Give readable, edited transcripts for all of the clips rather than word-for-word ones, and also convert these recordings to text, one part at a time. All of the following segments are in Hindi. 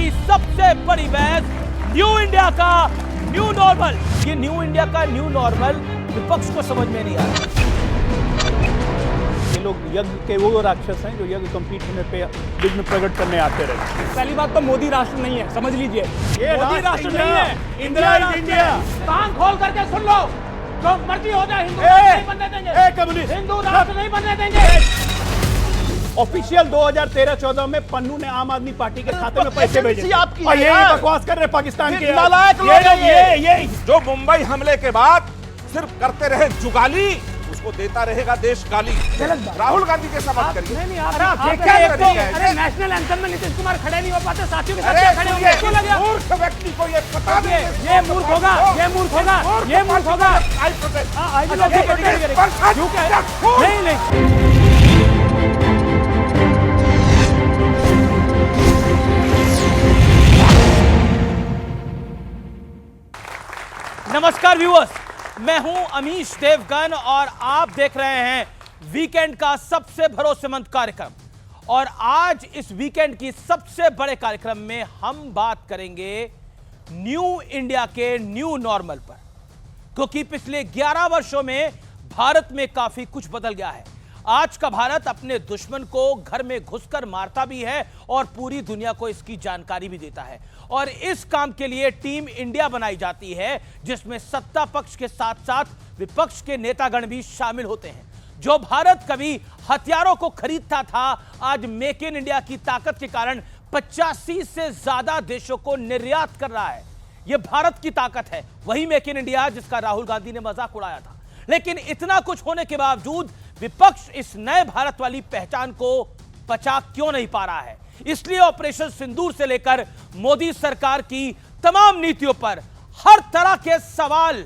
की सबसे बड़ी बहस, न्यू इंडिया का न्यू नॉर्मल। ये न्यू इंडिया का न्यू नॉर्मल विपक्ष को समझ में नहीं आ रहा। ये लोग यज्ञ के वो राक्षस हैं जो यज्ञ कंप्लीट होने पे विघ्न प्रकट करने आते रहे। पहली बात तो मोदी राष्ट्र नहीं है, समझ लीजिए। ये मोदी राष्ट्र नहीं है, इंडिया इज इंडिया। कान खोल करके सुन लो, जो मर्जी हो जाए, हिंदू राष्ट्र नहीं बनने देंगे। कम्युनिस्ट हिंदू राष्ट्र नहीं बनने देंगे। ऑफिशियल 2013-14 में पन्नू ने आम आदमी पार्टी के खाते में पैसे भेजे। आपकी और ये बकवास कर रहे पाकिस्तान के नालायक लोग हैं ये जो मुंबई हमले के बाद सिर्फ करते रहे जुगाली, उसको देता रहेगा देश गाली। राहुल गांधी के समझ करिए। अरे नेशनल एंथम में नीतीश कुमार खड़े नहीं हो पाते, साथियों के साथ खड़े होंगे। क्यों लगे? मूर्ख व्यक्ति को ये पता नहीं है। ये मूर्ख होगा, ये मूर्ख होगा, ये मूर्ख होगा। नहीं नहीं। नमस्कार व्यूअर्स, मैं हूं अमीश देवगन और आप देख रहे हैं वीकेंड का सबसे भरोसेमंद कार्यक्रम। और आज इस वीकेंड की सबसे बड़े कार्यक्रम में हम बात करेंगे न्यू इंडिया के न्यू नॉर्मल पर, क्योंकि पिछले 11 वर्षों में भारत में काफी कुछ बदल गया है। आज का भारत अपने दुश्मन को घर में घुसकर मारता भी है और पूरी दुनिया को इसकी जानकारी भी देता है। और इस काम के लिए टीम इंडिया बनाई जाती है, जिसमें सत्ता पक्ष के साथ साथ विपक्ष के नेतागण भी शामिल होते हैं। जो भारत कभी हथियारों को खरीदता था, आज मेक इन इंडिया की ताकत के कारण 85 से ज्यादा देशों को निर्यात कर रहा है। यह भारत की ताकत है, वही मेक इन इंडिया जिसका राहुल गांधी ने मजाक उड़ाया था। लेकिन इतना कुछ होने के बावजूद विपक्ष इस नए भारत वाली पहचान को पचा क्यों नहीं पा रहा है? इसलिए ऑपरेशन सिंदूर से लेकर मोदी सरकार की तमाम नीतियों पर हर तरह के सवाल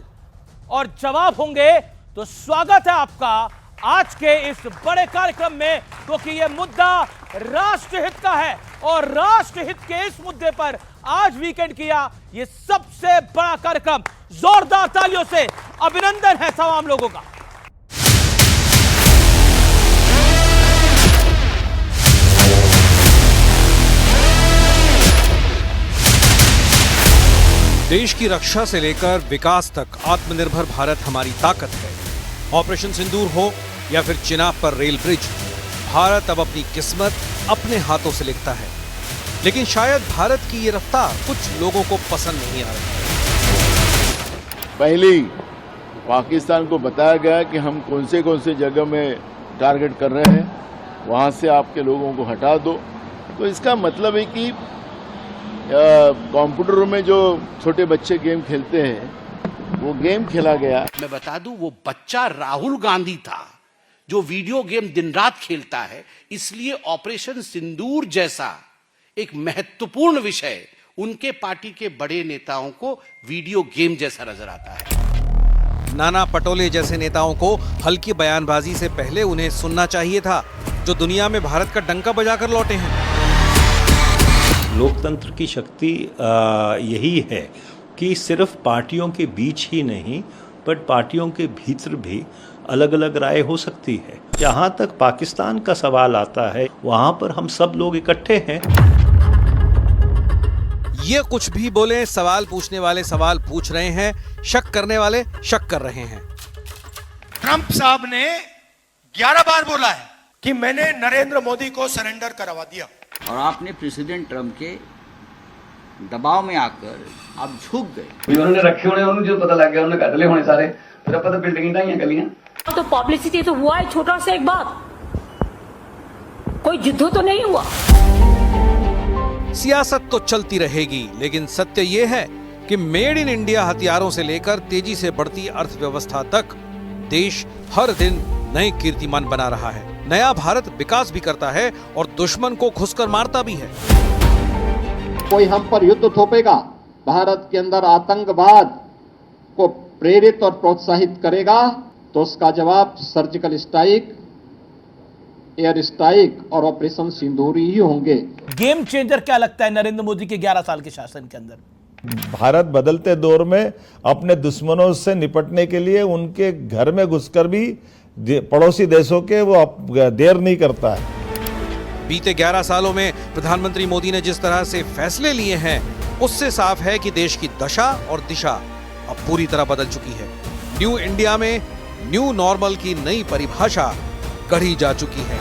और जवाब होंगे। तो स्वागत है आपका आज के इस बड़े कार्यक्रम में, क्योंकि यह मुद्दा राष्ट्रहित का है और राष्ट्रहित के इस मुद्दे पर आज वीकेंड किया यह सबसे बड़ा कार्यक्रम। जोरदार तालियों से अभिनंदन है तमाम लोगों का। देश की रक्षा से लेकर विकास तक आत्मनिर्भर भारत हमारी ताकत है। ऑपरेशन सिंदूर हो या फिर चिनाब पर रेल ब्रिज, भारत अब अपनी किस्मत अपने हाथों से लिखता है। लेकिन शायद भारत की ये रफ्तार कुछ लोगों को पसंद नहीं आ रही। पहले पाकिस्तान को बताया गया कि हम कौन से जगह में टारगेट कर रहे हैं, वहां से आपके लोगों को हटा दो। तो इसका मतलब है कि कंप्यूटर में जो छोटे बच्चे गेम खेलते हैं, वो गेम खेला गया। मैं बता दूं, वो बच्चा राहुल गांधी था जो वीडियो गेम दिन रात खेलता है। इसलिए ऑपरेशन सिंदूर जैसा एक महत्वपूर्ण विषय उनके पार्टी के बड़े नेताओं को वीडियो गेम जैसा नजर आता है। नाना पटोले जैसे नेताओं को हल्की बयानबाजी से पहले उन्हें सुनना चाहिए था, जो दुनिया में भारत का डंका बजाकर लौटे हैं। लोकतंत्र की शक्ति यही है कि सिर्फ पार्टियों के बीच ही नहीं, बट पार्टियों के भीतर भी अलग अलग राय हो सकती है। जहां तक पाकिस्तान का सवाल आता है, वहां पर हम सब लोग इकट्ठे हैं। ये कुछ भी बोले, सवाल पूछने वाले सवाल पूछ रहे हैं, शक करने वाले शक कर रहे हैं। ट्रंप साहब ने 11 बार बोला है कि मैंने नरेंद्र मोदी को सरेंडर करवा दिया, और आपने प्रेसिडेंट ट्रंप के दबाव में आकर आप झुक गए। उन्होंने रखे होने, उन्हें जो पता लग गया, उन्होंने कतले होने सारे, फिर अब तो बिल्डिंग ढाई गलियां। तो पब्लिसिटी तो हुआ है, छोटा सा एक बात, कोई युद्ध तो नहीं हुआ। सियासत तो चलती रहेगी, लेकिन सत्य यह है कि मेड इन इंडिया हथियारों से लेकर तेजी से बढ़ती अर्थव्यवस्था तक देश हर दिन नए कीर्तिमान बना रहा है। नया भारत विकास भी करता है और दुश्मन को घुसकर मारता भी है। कोई हम पर युद्ध थोपेगा, भारत के अंदर आतंकवाद को प्रेरित और प्रोत्साहित करेगा, तो उसका जवाब सर्जिकल स्ट्राइक, एयर स्ट्राइक और ऑपरेशन सिंदूर ही होंगे। गेम चेंजर क्या लगता है नरेंद्र मोदी के 11 साल के शासन के अंदर? भारत बदलते दौर में अपने दुश्मनों से निपटने के लिए उनके घर में घुसकर भी पड़ोसी देशों के वो देर नहीं करता है। बीते 11 सालों में प्रधानमंत्री मोदी ने जिस तरह से फैसले लिए हैं, उससे साफ है कि देश की दशा और दिशा अब पूरी तरह बदल चुकी है। न्यू इंडिया में न्यू नॉर्मल की नई परिभाषा गढ़ी जा चुकी है।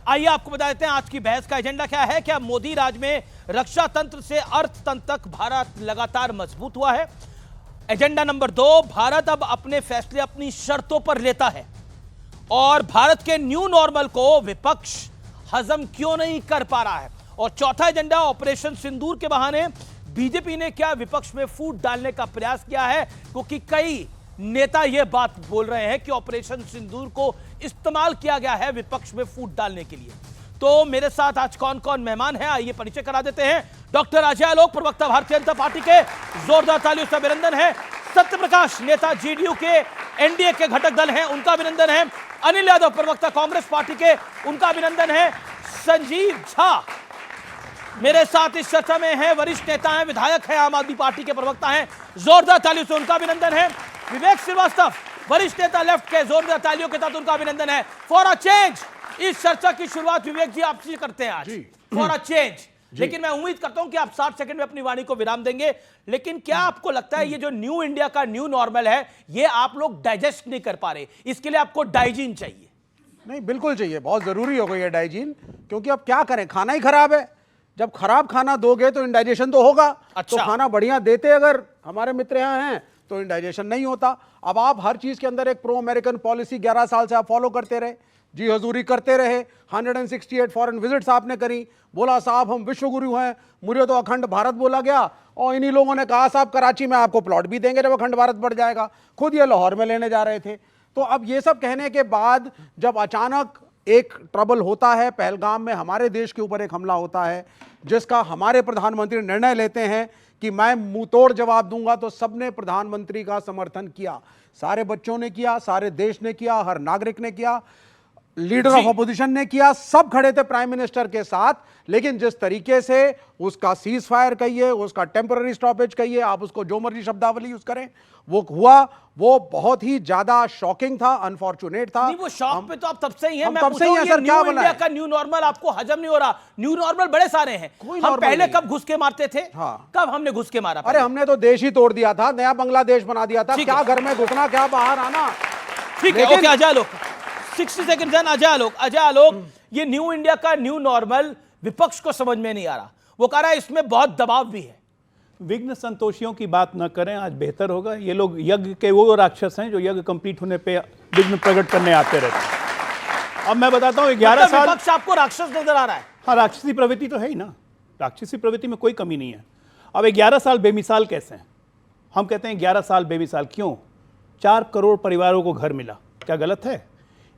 आइए आपको बता देते हैं आज की बहस का एजेंडा क्या है। क्या मोदी राज में रक्षा तंत्र से अर्थतंत्र तक भारत लगातार मजबूत हुआ है? एजेंडा नंबर 2, भारत अब अपने फैसले अपनी शर्तों पर लेता है और भारत के न्यू नॉर्मल को विपक्ष हजम क्यों नहीं कर पा रहा है? और चौथा एजेंडा, ऑपरेशन सिंदूर के बहाने बीजेपी ने क्या विपक्ष में फूट डालने का प्रयास किया है? क्योंकि कई नेता यह बात बोल रहे हैं कि ऑपरेशन सिंदूर को इस्तेमाल किया गया है विपक्ष में फूट डालने के लिए। तो मेरे साथ आज कौन कौन मेहमान हैं, आइए परिचय करा देते हैं। डॉक्टर अजय आलोक, प्रवक्ता भारतीय जनता पार्टी के, जोरदार तालियों से अभिनंदन है। सत्य प्रकाश, नेता जेडीयू के, एनडीए के घटक दल हैं, उनका अभिनंदन है। अनिल यादव, प्रवक्ता कांग्रेस पार्टी के, उनका अभिनंदन है। संजीव झा मेरे साथ इस चर्चा में है, वरिष्ठ नेता हैं, विधायक हैं, आम आदमी पार्टी के प्रवक्ता हैं, जोरदार तालियों से उनका अभिनंदन है। विवेक श्रीवास्तव, वरिष्ठ नेता लेफ्ट के, जोरदार तालियों के साथ उनका अभिनंदन है। फॉर अ चेंज, इस चर्चा की शुरुआत विवेक जी आपसे करते हैं आज, फॉर अ चेंज। लेकिन मैं उम्मीद करता हूं कि आप 60 सेकंड में अपनी वाणी को विराम देंगे। लेकिन क्या आपको लगता है ये जो न्यू इंडिया का न्यू नॉर्मल है, ये आप लोग डाइजेस्ट नहीं कर पा रहे, इसके लिए आपको डाइजीन चाहिए? नहीं, बिल्कुल चाहिए, बहुत जरूरी हो गई है डाइजीन, क्योंकि अब क्या करें, खाना ही खराब है। जब खराब खाना दोगे तो इंडाइजेशन तो होगा। अच्छा। तो खाना बढ़िया देते अगर हमारे मित्र यहाँ हैं तो इंडाइजेशन नहीं होता। अब आप हर चीज के अंदर एक प्रो अमेरिकन पॉलिसी 11 साल से आप फॉलो करते रहे, जी हजूरी करते रहे, 168 फॉरेन विजिट्स आपने करी, बोला साहब हम विश्वगुरु हैं, मुझे तो अखंड भारत बोला गया, और इन्हीं लोगों ने कहा साहब कराची में आपको प्लॉट भी देंगे जब अखंड भारत बढ़ जाएगा। खुद ये लाहौर में लेने जा रहे थे। तो अब ये सब कहने के बाद जब अचानक एक ट्रबल होता है, पहलगाम में हमारे देश के ऊपर एक हमला होता है जिसका हमारे प्रधानमंत्री निर्णय लेते हैं कि मैं मुंह तोड़ जवाब दूंगा, तो सबने प्रधानमंत्री का समर्थन किया, सारे बच्चों ने किया, सारे देश ने किया, हर नागरिक ने किया, लीडर ऑफ अपोजिशन ने किया, सब खड़े थे प्राइम मिनिस्टर के साथ। लेकिन जिस तरीके से उसका सीज फायर कहिए, उसका टेम्पररी स्टॉपेज कहिए, आप उसको जो मर्जी शब्दावली यूज करें, वो हुआ, वो बहुत ही ज्यादा शॉकिंग था, अनफॉर्चुनेट था। नहीं, वो शॉक पे तो आप तब से ही हैं। हम तब से ही हैं सर, क्या बना है? का न्यू नॉर्मल आपको हजम नहीं हो रहा। न्यू नॉर्मल बड़े सारे हैं। हम पहले कब घुस के मारते थे? हाँ। कब हमने घुस के मारा? अरे हमने तो देश ही तोड़ दिया था, नया बांग्लादेश बना दिया था। क्या घर में घुसना, क्या बाहर आना। ठीक है, ओके अजय आलोक, 60 सेकंड अजय आलोक। अजय आलोक, ये न्यू इंडिया का न्यू नॉर्मल विपक्ष को समझ में नहीं आ रहा, वो कह रहा है इसमें बहुत दबाव भी है। विघ्न संतोषियों की बात न करें, आज बेहतर होगा। ये लोग यज्ञ के वो राक्षस हैं जो यज्ञ कंप्लीट होने पे विघ्न प्रकट करने आते रहते हैं। अब मैं बताता हूँ 11 साल विपक्ष आपको राक्षस नजर आ रहा है? हाँ, राक्षसी प्रवृत्ति तो है ही ना, राक्षसी प्रवृत्ति में कोई कमी नहीं है। अब 11 साल बेमिसाल कैसे हैं? हम कहते हैं 11 साल बेमिसाल क्यों? 4 करोड़ परिवारों को घर मिला, क्या गलत है?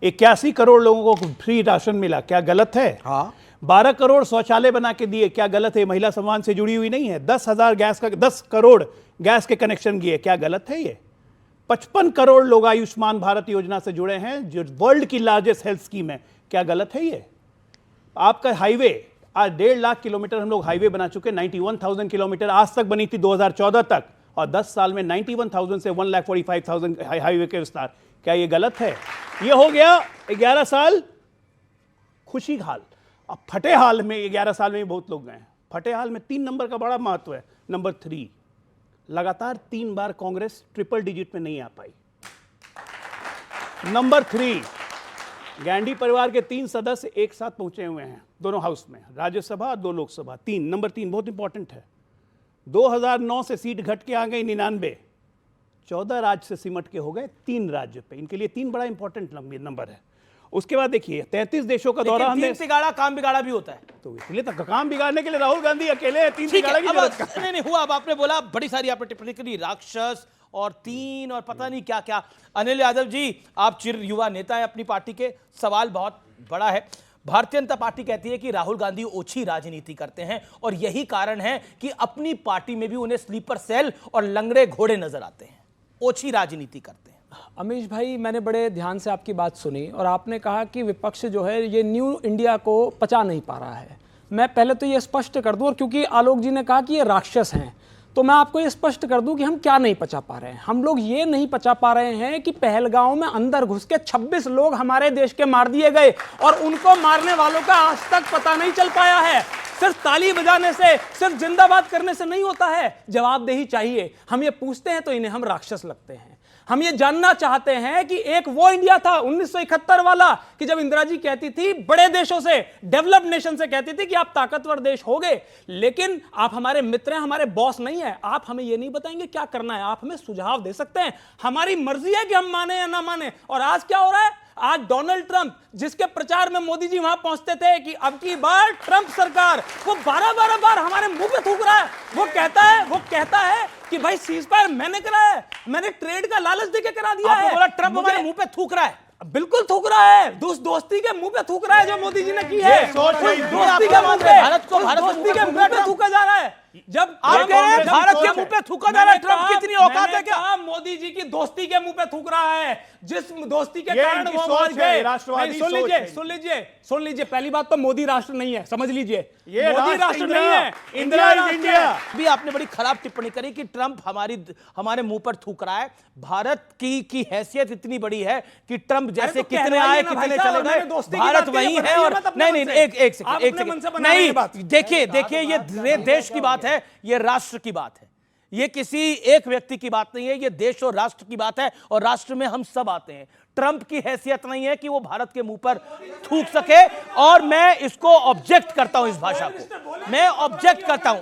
81 करोड़ लोगों को फ्री राशन मिला, क्या गलत है? हाँ। 12 करोड़ शौचालय बना के दिए, क्या गलत है? महिला सम्मान से जुड़ी हुई नहीं है। 10 करोड़ गैस के कनेक्शन दिए, क्या गलत है? ये 55 करोड़ लोग आयुष्मान भारत योजना से जुड़े हैं जो वर्ल्ड की लार्जेस्ट हेल्थ स्कीम है, क्या गलत है? ये आपका हाईवे, आज 1.5 लाख किलोमीटर हम लोग हाईवे बना चुके, 91,000 किलोमीटर आज तक बनी थी 2014 तक, और 10 साल में 91,000 से 1,45,000 हाईवे के विस्तार, क्या ये गलत है? ये हो गया 11 साल खुशी हाल। अब फटे हाल में 11 साल में बहुत लोग गए हैं। फटे हाल में 3 नंबर का बड़ा महत्व है। नंबर 3, लगातार 3 बार कांग्रेस ट्रिपल डिजिट में नहीं आ पाई। नंबर 3, गांधी परिवार के 3 सदस्य एक साथ पहुंचे हुए हैं दोनों हाउस में, राज्यसभा और 2 लोकसभा। 3, नंबर 3 बहुत इंपॉर्टेंट है। 2009 से सीट घट के आ गई 99, 14 राज्य से सिमट के हो गए 3 राज्य पे। इनके लिए 3 बड़ा इंपॉर्टेंट नंबर है। उसके बाद देखिए 33 देशों का दौरा हमने। बिगाड़ा काम बिगाड़ा भी होता है, तो इसलिए तो काम बिगाड़ने के लिए राहुल गांधी अकेले 3 बिगाड़ा की जरूरत नहीं हुआ। अब आपने बोला बड़ी सारी आपने टिप्पणी करी, राक्षस और 3 और पता नहीं क्या क्या। अनिल यादव जी, आप चिर युवा नेता है अपनी पार्टी के, सवाल बहुत बड़ा है। भारतीय जनता पार्टी कहती है कि राहुल गांधी ओछी राजनीति करते हैं और यही कारण है कि अपनी पार्टी में भी उन्हें स्लीपर सेल और लंगड़े घोड़े नजर आते हैं, ओछी राजनीति करते हैं। अमीश भाई, मैंने बड़े ध्यान से आपकी बात सुनी और आपने कहा कि विपक्ष जो है ये न्यू इंडिया को पचा नहीं पा रहा है। मैं पहले तो ये स्पष्ट कर दूं, और क्योंकि आलोक जी ने कहा कि ये राक्षस हैं, तो मैं आपको ये स्पष्ट कर दूं कि हम क्या नहीं पचा पा रहे हैं। हम लोग ये नहीं पचा पा रहे हैं कि पहलगांव में अंदर घुस के 26 लोग हमारे देश के मार दिए गए और उनको मारने वालों का आज तक पता नहीं चल पाया है। सिर्फ ताली बजाने से, सिर्फ जिंदाबाद करने से नहीं होता है, जवाबदेही चाहिए। हम ये पूछते हैं तो इन्हें हम राक्षस लगते हैं। हम ये जानना चाहते हैं कि एक वो इंडिया था 1971 वाला कि जब इंदिरा जी कहती थी बड़े देशों से, डेवलप्ड नेशन से कहती थी कि आप ताकतवर देश होगे, लेकिन आप हमारे मित्र हैं, हमारे बॉस नहीं है। आप हमें ये नहीं बताएंगे क्या करना है, आप हमें सुझाव दे सकते हैं, हमारी मर्जी है कि हम माने या ना माने। और आज क्या हो रहा है? आज डोनाल्ड ट्रंप, जिसके प्रचार में मोदी जी वहां पहुंचते थे कि अब की बार ट्रंप सरकार, वो 12 बार हमारे मुंह पे थूक रहा है। वो कहता है कि भाई सीज फायर मैंने कराया है, मैंने ट्रेड का लालच देके करा दिया है। बोला ट्रंप हमारे मुंह पे थूक रहा है, बिल्कुल थूक रहा है। दोस्ती के मुंह पे थूक रहा है जो मोदी जी ने की है। दोस्ती के मुंह पे, दोस्ती के मुंह पे थूका जा रहा है। जब आप कह रहे हैं भारत के मुंह पे थूका जा रहा है, ट्रंप की इतनी औकात है क्या? मोदी जी की दोस्ती के मुंह पे थूक रहा है, जिस दोस्ती के कारण वो मान गए। सुन लीजिए, पहली बात तो मोदी राष्ट्र नहीं है, समझ लीजिए, ये मोदी राष्ट्र नहीं है, इंडिया इज इंडिया। भी आपने बड़ी खराब टिप्पणी करी कि ट्रंप हमारे मुंह पर थूक रहा है। भारत की हैसियत इतनी बड़ी है कि ट्रंप जैसे कितने आए कितने चले गए, भारत वही है। और नहीं, एक सेकंड नहीं, देखिए ये देश की बात है, ये राष्ट्र की बात है, ये किसी एक व्यक्ति की बात नहीं है, ये देश और राष्ट्र की बात है। और राष्ट्र में हम सब आते हैं। ट्रंप की हैसियत नहीं है कि वो भारत के मुंह पर थूक सके। और मैं इसको ऑब्जेक्ट करता हूं, इस भाषा को मैं ऑब्जेक्ट करता हूं।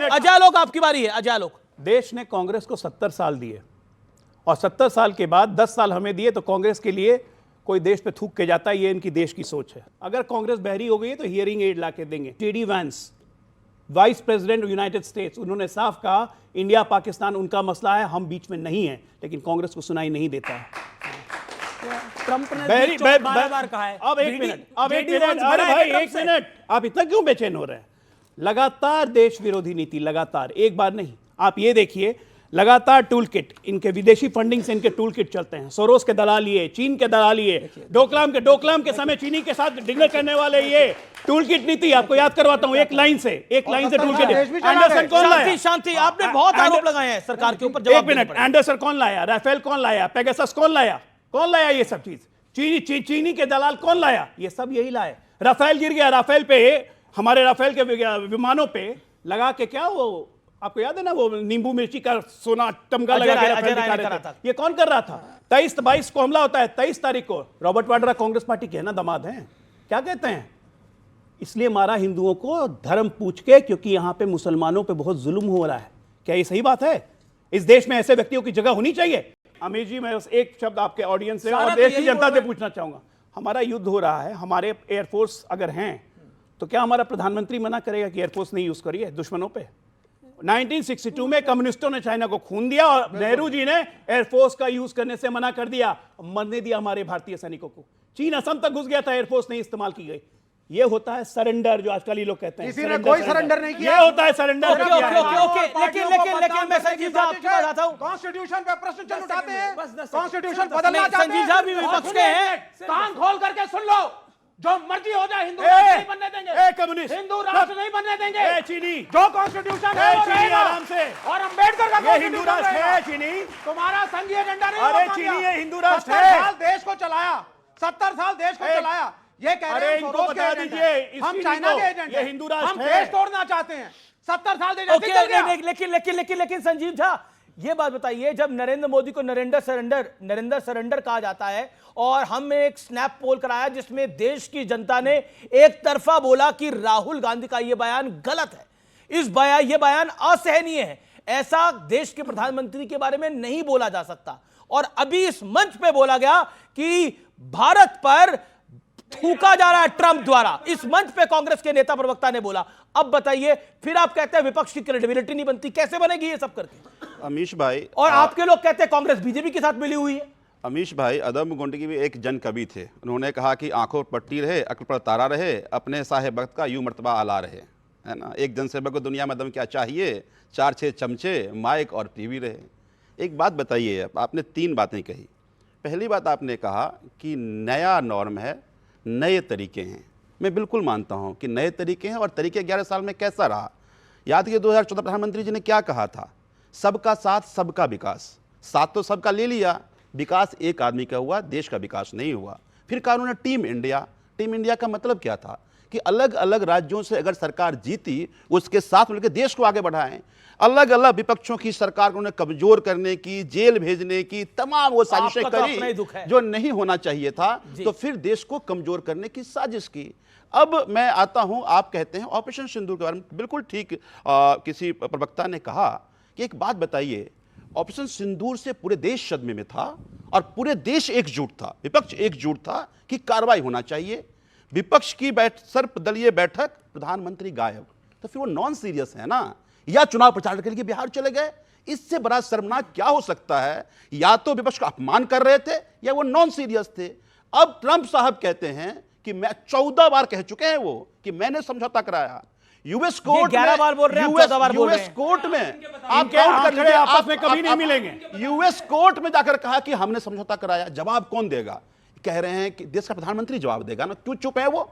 अजालोक आपकी बारी है। अजालोक, देश ने कांग्रेस को 70 साल दिए और 70 साल के बाद 10 साल हमें दिए, तो कांग्रेस के लिए कोई देश पे थूक के जाता है, ये इनकी देश की सोच है। अगर कांग्रेस बहरी हो गई है तो हियरिंग एड ला के देंगे। JD Vance, vice president United States, उन्होंने साफ कहा इंडिया पाकिस्तान उनका मसला है, हम बीच में नहीं है, लेकिन कांग्रेस को सुनाई नहीं देता है। ट्रंप ने बार कहा है। अब एक मिनट, अरे भाई एक मिनट, आप इतना क्यों बेचैन हो रहे हैं? लगातार देश विरोधी नीति, लगातार, एक बार नहीं। आप ये देखिए, लगातार टूल किट, इनके विदेशी फंडिंग से इनके टूल किट चलते हैं। सोरोस के दलाल ये, चीन के दलाल ये, डोकलाम के समय चीनी के साथ डिनर करने वाले ये। टूल किट नीति आपको याद करवाता हूं, एक लाइन से टूल किट। एंडरसन कौन लाया? शांति, आपने बहुत आरोप लगाए हैं सरकार के ऊपर। एक मिनट, एंडरसन कौन लाया? राफेल कौन लाया? पेगासस कौन लाया? ये सब चीज चीनी के दलाल कौन लाया? ये सब यही लाए। राफेल गिर गया, राफेल पे, हमारे राफेल के विमानों पे लगा के, क्या वो आपको याद है ना, वो नींबू मिर्ची का सोना टमका लगा के राफेल दिखा रहे थे। ये कौन कर रहा था? 23-22 को हमला होता है, 23 तारीख को। रॉबर्ट वाड्रा कांग्रेस पार्टी के है ना, दामाद हैं, क्या कहते हैं? इसलिए मारा हिंदुओं को धर्म पूछ के, क्योंकि यहां पे मुसलमानों पे बहुत जुल्म हो रहा है। क्या ये सही बात है? इस देश में ऐसे व्यक्तियों की जगह होनी चाहिए। अमीर जी, मैं एक शब्द आपके ऑडियंस से और देश की जनता से पूछना चाहूंगा। हमारा युद्ध हो रहा है, हमारे एयरफोर्स अगर हैं, तो क्या हमारा प्रधानमंत्री मना करेगा कि एयरफोर्स नहीं यूज करिए दुश्मनों पे? 1962 में कम्युनिस्टों ने चाइना को खून दिया और नेहरू जी ने एयरफोर्स का यूज करने से मना कर दिया, मरने दिया हमारे भारतीय सैनिकों को। चीन असम तक घुस गया था, एयरफोर्स नहीं इस्तेमाल की गई। ये होता है सरेंडर, जो आजकल ये लोग कहते हैं। किसी ने कोई सरेंडर नहीं किया। ये होता है सरेंडर। लेकिन मैं संजीव साहब आपकी बात आता हूं। कॉन्स्टिट्यूशन पे प्रश्न उठाते हैं, कॉन्स्टिट्यूशन बदलना चाहते हैं। संजीव साहब भी विपक्ष के हैं, कान खोल करके सुन लो। जो मर्जी हो जाए, हिंदू राष्ट्र नहीं बनने देंगे। कम्युनिस्ट, हिंदू राष्ट्र नहीं बनने देंगे। चीनी, जो कॉन्स्टिट्यूशन है वो रहेगा। आराम से। और अम्बेडकर का ये हिंदू राष्ट्र है। चीनी तुम्हारा संघीय एजेंडा नहीं। अरे चीनी ये हिंदू राष्ट्र है। 70 साल देश को चलाया, 70 साल देश को चलाया। ये कह रहे हैं इनको बता दीजिए, हम चाइना के एजेंट, ये हिंदू राष्ट्र हम देश तोड़ना चाहते हैं। 70 साल देश लेकिन संजीव झा, ये बात बताइए, जब नरेंद्र मोदी को नरेंद्र सरेंडर कहा जाता है, और हमने एक स्नैप पोल कराया जिसमें देश की जनता ने एक तरफा बोला कि राहुल गांधी का यह बयान गलत है, यह बयान असहनीय है, ऐसा देश के प्रधानमंत्री के बारे में नहीं बोला जा सकता। और अभी इस मंच पे बोला गया कि भारत पर थूका जा रहा है ट्रंप द्वारा। इस मंच पे कांग्रेस के नेता प्रवक्ता ने बोला। अब बताइए, फिर आप कहते हैं विपक्ष की क्रेडिबिलिटी नहीं बनती, कैसे बनेगी ये सब करके? अमीश भाई, और आपके लोग कहते हैं कांग्रेस बीजेपी के साथ मिली हुई है। अमीश भाई, अदम गुंड की भी एक जन कवि थे, उन्होंने कहा कि आंखों पर पट्टी रहे, अक्ल पर तारा रहे, अपने साहेब वक्त का यूं मर्तबा आला रहे, है ना। एक जनसेवक को दुनिया में दम क्या चाहिए, 4-6 चमचे, माइक और टीवी रहे। एक बात बताइए, आपने 3 बातें कही। पहली बात आपने कहा कि नया नॉर्म है, नए तरीके हैं। मैं बिल्कुल मानता हूं कि नए तरीके हैं, और तरीके 11 साल में कैसा रहा? याद कीजिए 2014 प्रधानमंत्री जी ने क्या कहा था, सबका साथ सबका विकास। साथ तो सबका ले लिया, विकास एक आदमी का हुआ, देश का विकास नहीं हुआ। फिर कहा उन्होंने टीम इंडिया। टीम इंडिया का मतलब क्या था कि अलग अलग राज्यों से अगर सरकार जीती उसके साथ मिलकर देश को आगे बढ़ाएं। अलग अलग विपक्षों की सरकार को उन्हें कमजोर करने की, जेल भेजने की तमाम वो साजिशें करी जो नहीं होना चाहिए था, तो फिर देश को कमजोर करने की साजिश की। अब मैं आता हूं, आप कहते हैं ऑपरेशन सिंदूर के बारे में, बिल्कुल ठीक किसी प्रवक्ता ने कहा कि एक बात बताइए, ऑपरेशन सिंदूर से पूरे देश सदमे में था और पूरे देश एकजुट था, विपक्ष एकजुट था कि कार्रवाई होना चाहिए। विपक्ष की सर्वदलीय बैठक, प्रधानमंत्री गायब, तो फिर वो नॉन सीरियस है ना, या चुनाव प्रचार के लिए बिहार चले गए। इससे बड़ा शर्मनाक क्या हो सकता है? या तो विपक्ष का अपमान कर रहे थे या वो नॉन सीरियस थे। अब ट्रंप साहब कहते हैं कि मैं 14 बार कह चुके हैं वो कि मैंने समझौता कराया। यूएस कोर्ट 11 बार बोल रहे हैं, 14 बार बोल रहे हैं। यूएस कोर्ट में आप काउंट कर लीजिए, आपस में कभी नहीं मिलेंगे। यूएस कोर्ट में जाकर कहा कि हमने समझौता कराया। जवाब कौन देगा? कह रहे हैं कि देश का प्रधानमंत्री जवाब देगा ना। क्यों चुप है वो?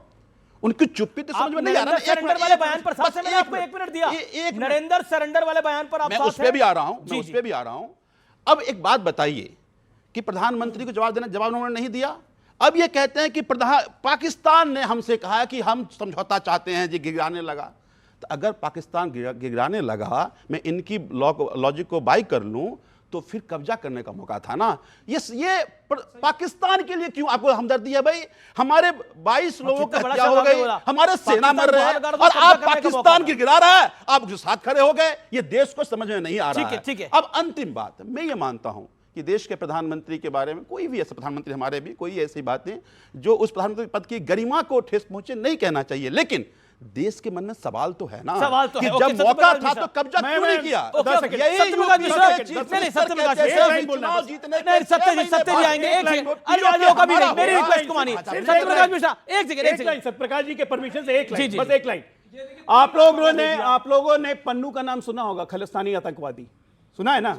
उनकी चुप्पी तो समझ में नहीं आ रहा। सरेंडर वाले बयान पर साथ से मैंने आपको 1 मिनट दिया। नरेंद्र सरेंडर वाले बयान पर आप मैं उस पे भी आ रहा हूं, अब एक बात बताइए कि प्रधानमंत्री को जवाब देना, जवाब उन्होंने नहीं दिया। अब ये कहते हैं कि पाकिस्तान ने हमसे कहा कि हम समझौता चाहते हैं, जी गिराने लगा। तो अगर पाकिस्तान गिराने लगा, मैं इनकी लॉजिक को बाई कर लूं, तो फिर कब्जा करने का मौका था ना। ये पाकिस्तान के लिए क्यों आपको हमदर्दी है भाई? हमारे 22 लोगों का हत्या हो गई, हमारे सेना मर रहे हैं और आप पाकिस्तान की गिरा रहा है, आप उसके साथ खड़े हो गए। ये देश को समझ में नहीं आ रहा है। अब अंतिम बात, मैं ये मानता हूं कि देश के प्रधानमंत्री के बारे में कोई भी ऐसा प्रधानमंत्री, हमारे भी कोई ऐसी बातें जो उस प्रधानमंत्री पद की गरिमा को ठेस पहुंचे नहीं कहना चाहिए, लेकिन देश के मन में सवाल तो है ना, सवाल तो कि है। जब मौका था तो कब्जा क्यों नहीं किया? सत्यप्रकाश जी के परमिशन से एक लाइन, बस एक लाइन। आप लोगों ने पन्नू का नाम सुना होगा, खालिस्तानी आतंकवादी सुना है ना?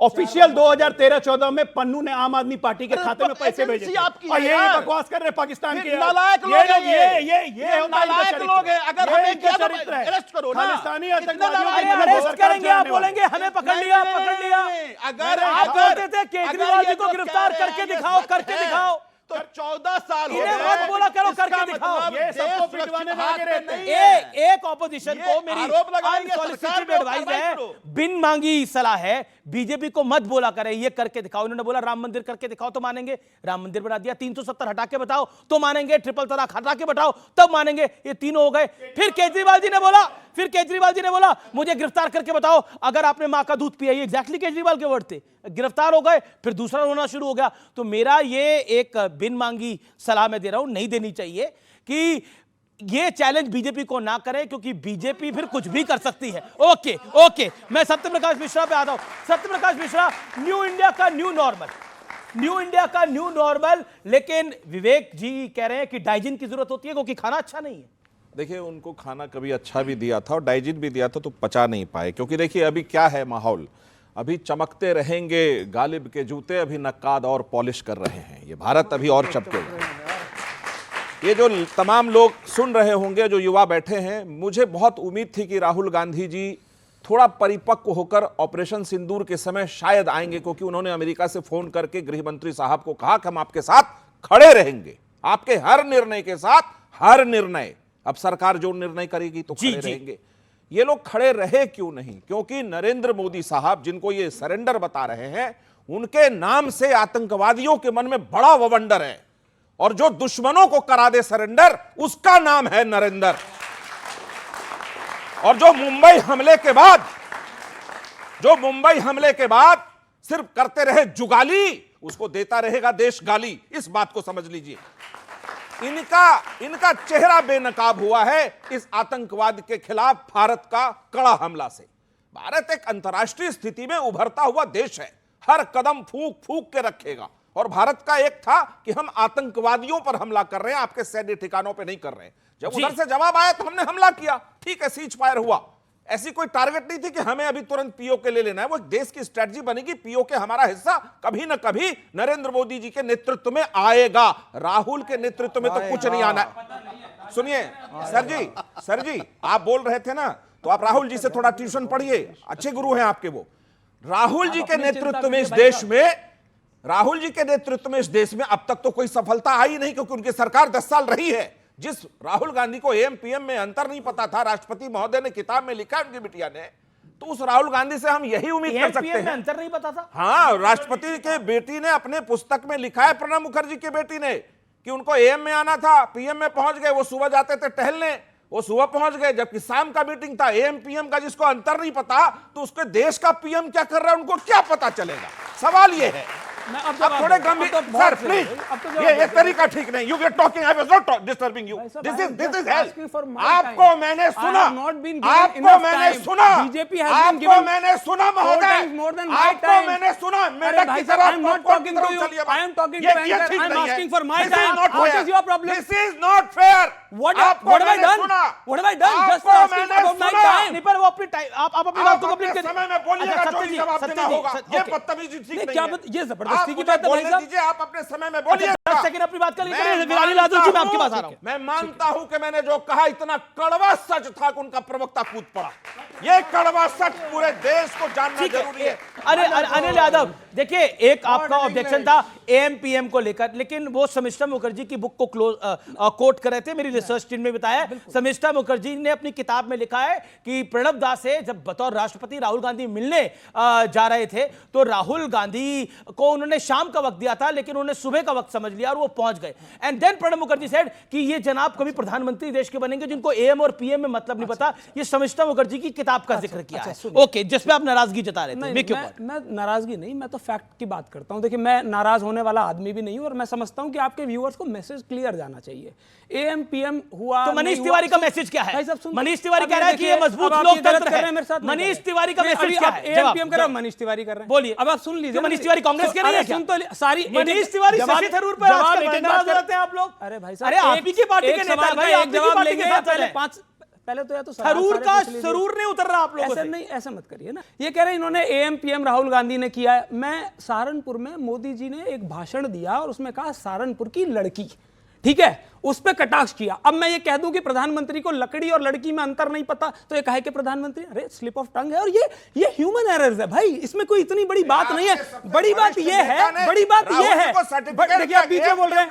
ऑफिशियल 2013-14 में पन्नू ने आम आदमी पार्टी के खाते में पैसे भेजे थे। और ये बकवास कर रहे पाकिस्तान के नालायक लोग हैं। ये नालायक लोग हैं। अगर हमें क्या चरित्र है, अरेस्ट करो ना, खालिस्तानी आतंकवादियों अरे अरेस्ट करेंगे, आप बोलेंगे हमें पकड़ लिया, पकड़ लिया। अगर आप बोलते थे केजरीवाल जी को गिरफ्तार करके दिखाओ, तो 14 साल हो इन्हें गए। मत बोला करो करके दिखाओ। ये सबको पिटवाने लगे रहते हैं। एक ऑपोजिशन को मेरी अनसॉलिसिटेड एडवाइस है, बिन मांगी सलाह है, बीजेपी को मत बोला करे, ये करके दिखाओ। इन्होंने बोला राम मंदिर करके दिखाओ तो मानेंगे, राम मंदिर बना दिया। 370 हटा के बताओ तो मानेंगे, ट्रिपल तलाक हटा के बताओ तब मानेंगे। ये तीनों हो गए। फिर केजरीवाल जी ने बोला मुझे गिरफ्तार करके बताओ अगर आपने मां का दूध पिया। ये एग्जैक्टली केजरीवाल के वर्ड थे। गिरफ्तार हो गए, फिर दूसरा होना शुरू हो गया। तो मेरा ये एक बिन मांगी सलाह मैं दे रहा हूं, नहीं देनी चाहिए कि ये चैलेंज बीजेपी को ना करें, क्योंकि बीजेपी फिर कुछ भी कर सकती है। ओके, मैं सत्यप्रकाश मिश्रा पे आता हूं। सत्यप्रकाश मिश्रा, न्यू इंडिया का न्यू नॉर्मल, लेकिन विवेक जी कह रहे हैं कि डाइजिन की जरूरत होती है क्योंकि खाना अच्छा नहीं है। देखिए, उनको खाना कभी अच्छा भी दिया था और डाइजिन भी दिया था तो पचा नहीं पाए, क्योंकि देखिए अभी क्या है माहौल, अभी चमकते रहेंगे गालिब के जूते, अभी नक्काद और पॉलिश कर रहे हैं। ये भारत अभी और चमकेगा। ये जो तमाम लोग सुन रहे होंगे, जो युवा बैठे हैं, मुझे बहुत उम्मीद थी कि राहुल गांधी जी थोड़ा परिपक्व होकर ऑपरेशन सिंदूर के समय शायद आएंगे, क्योंकि उन्होंने अमेरिका से फोन करके गृह मंत्री साहब को कहा कि हम आपके साथ खड़े रहेंगे, आपके हर निर्णय के साथ, हर निर्णय। अब सरकार जो निर्णय करेगी तो खड़े रहेंगे। ये लोग खड़े रहे क्यों नहीं? क्योंकि नरेंद्र मोदी साहब, जिनको ये सरेंडर बता रहे हैं, उनके नाम से आतंकवादियों के मन में बड़ा ववंडर है, और जो दुश्मनों को करा दे सरेंडर, उसका नाम है नरेंद्र। और जो मुंबई हमले के बाद सिर्फ करते रहे जुगाली, उसको देता रहेगा देश गाली। इस बात को समझ लीजिए। इनका चेहरा बेनकाब हुआ है इस आतंकवाद के खिलाफ भारत का कड़ा हमला से। भारत एक अंतर्राष्ट्रीय स्थिति में उभरता हुआ देश है, हर कदम फूंक फूंक के रखेगा। और भारत का एक था कि हम आतंकवादियों पर हमला कर रहे हैं, आपके सैन्य ठिकानों पे नहीं कर रहे हैं। जब उधर से जवाब आया तो हमने हमला किया, ठीक है, सीज फायर हुआ। ऐसी कोई टारगेट नहीं थी कि हमें अभी तुरंत पीओके ले लेना है। वो देश की स्ट्रेटजी बनेगी, पीओके हमारा हिस्सा कभी ना कभी नरेंद्र मोदी जी के नेतृत्व में आएगा। राहुल के नेतृत्व में तो कुछ नहीं आना है। सुनिए सर जी, आप बोल रहे थे ना तो आप राहुल जी से थोड़ा ट्यूशन पढ़िए, अच्छे गुरु हैं आपके वो। राहुल जी के नेतृत्व में इस देश में, राहुल जी के नेतृत्व में इस देश में अब तक तो कोई सफलता आई नहीं, क्योंकि उनकी सरकार 10 साल रही है। जिस राहुल गांधी को एम पीएम में अंतर नहीं पता था, राष्ट्रपति महोदय ने किताब में लिखा उनकी बिटिया ने, तो उस राहुल गांधी से हम यही उम्मीद कर सकते हैं। अंतर नहीं पता था? हाँ, राष्ट्रपति के बेटी ने अपने पुस्तक में लिखा है, प्रणब मुखर्जी की बेटी ने, कि उनको एम में आना था, पीएम में पहुंच गए। वो सुबह जाते थे टहलने, वो सुबह पहुंच गए, जबकि शाम का मीटिंग था। एम पीएम का जिसको अंतर नहीं पता, तो उसके देश का पीएम क्या कर रहा है उनको क्या पता चलेगा? सवाल ये है। अब थोड़े गंभीर सर प्लीज, ये तरीका ठीक नहीं। You are talking, I was not disturbing you. This is help. आपको मैंने सुना, आपको मैंने सुना, आपको मैंने सुना महोदय, आपको मैंने सुना। मेरा की तरह this is not fair. What have I done? What have I done? Just asking about my time. नहीं, पर वो अपनी आप अपनी बात को कंप्लीट करिए। समय में बोलिएगा, जो भी जवाब देना होगा। ये बदतमीजी ठीक नहीं है। ये जबरदस्ती की बात है भाई साहब। आप अपने समय में बोलिए। 10 सेकंड अपनी बात कर लीजिए। विरानी लादू जी, मैं आपके पास आ रहा हूं। मैं मानता हूं कि मैंने जो कहा इतना कड़वा सच था कि उनका प्रवक्ता कूद पड़ा। ये कड़वा सच पूरे देश को जानना जरूरी है। अरे अनिल यादव, देखिए, एक आपका ऑब्जेक्शन था एएमपीएम को लेकर, लेकिन वो शमिष्ठा मुखर्जी की बुक को कोट कर रहे थे। मेरी रिसर्च टीम ने बताया, शमिष्ठा मुखर्जी ने अपनी किताब में लिखा है कि प्रणब दा से जब बतौर राष्ट्रपति राहुल गांधी मिलने जा रहे थे, तो राहुल गांधी को उन्होंने शाम का वक्त दिया था, लेकिन उन्होंने सुबह का वक्त समझ लिया और वो पहुंच गए। And then Pranab Mukherjee said कि ये जनाब कभी प्रधानमंत्री देश के बनेंगे जिनको एएम और पीएम में मतलब नहीं पता। ये शमिष्ठा मुखर्जी की किताब का जिक्र किया है। ओके, जिसमें आप नाराजगी जता रहे थे। मैं नाराजगी नहीं, मैं तो फैक्ट की बात करता हूं। देखिए, मैं नाराज होने वाला आदमी भी नहीं हूं, और मैं समझता हूं कि आपके व्यूअर्स को मैसेज क्लियर जाना चाहिए। एएम पीएम हुआ तो मनीष तिवारी का मैसेज क्या है? मनीष तिवारी कह रहा है कि ये मजबूत लोकतंत्र है। मनीष तिवारी का मैसेज क्या है? एएम पीएम कर रहा है, मनीष तिवारी कर रहे हैं। बोलिए। अब आप सुन लीजिए। मनीष तिवारी कांग्रेस के नहीं है क्या? सुन तो सारी मनीष तिवारी शशि थरूर पर नाराज रहते हैं आप लोग। अरे भाई साहब, अरे आप ही की पार्टी के नेता भाई, आप जवाब लेंगे पहले तो या तो थरूर का सरूर नहीं उतर रहा आप लोगों से। नहीं, ऐसा मत करिए ना। ये कह रहे हैं इन्होंने एएम पीएम राहुल गांधी ने किया है। मैं सहारनपुर में मोदी जी ने एक भाषण दिया और उसमें कहा सहारनपुर की लड़की, ठीक है, उस पर कटाक्ष किया। अब मैं ये कह दूं कि प्रधानमंत्री को लकड़ी और लड़की में अंतर नहीं पता, तो ये कहे कि प्रधानमंत्री, अरे स्लिप ऑफ टंग है, और ये ह्यूमन एरर्स है भाई, इसमें कोई इतनी बड़ी बात नहीं है। बड़ी बात ये है, बड़ी बात ये है, देखिए आप पीछे बोल रहे हैं,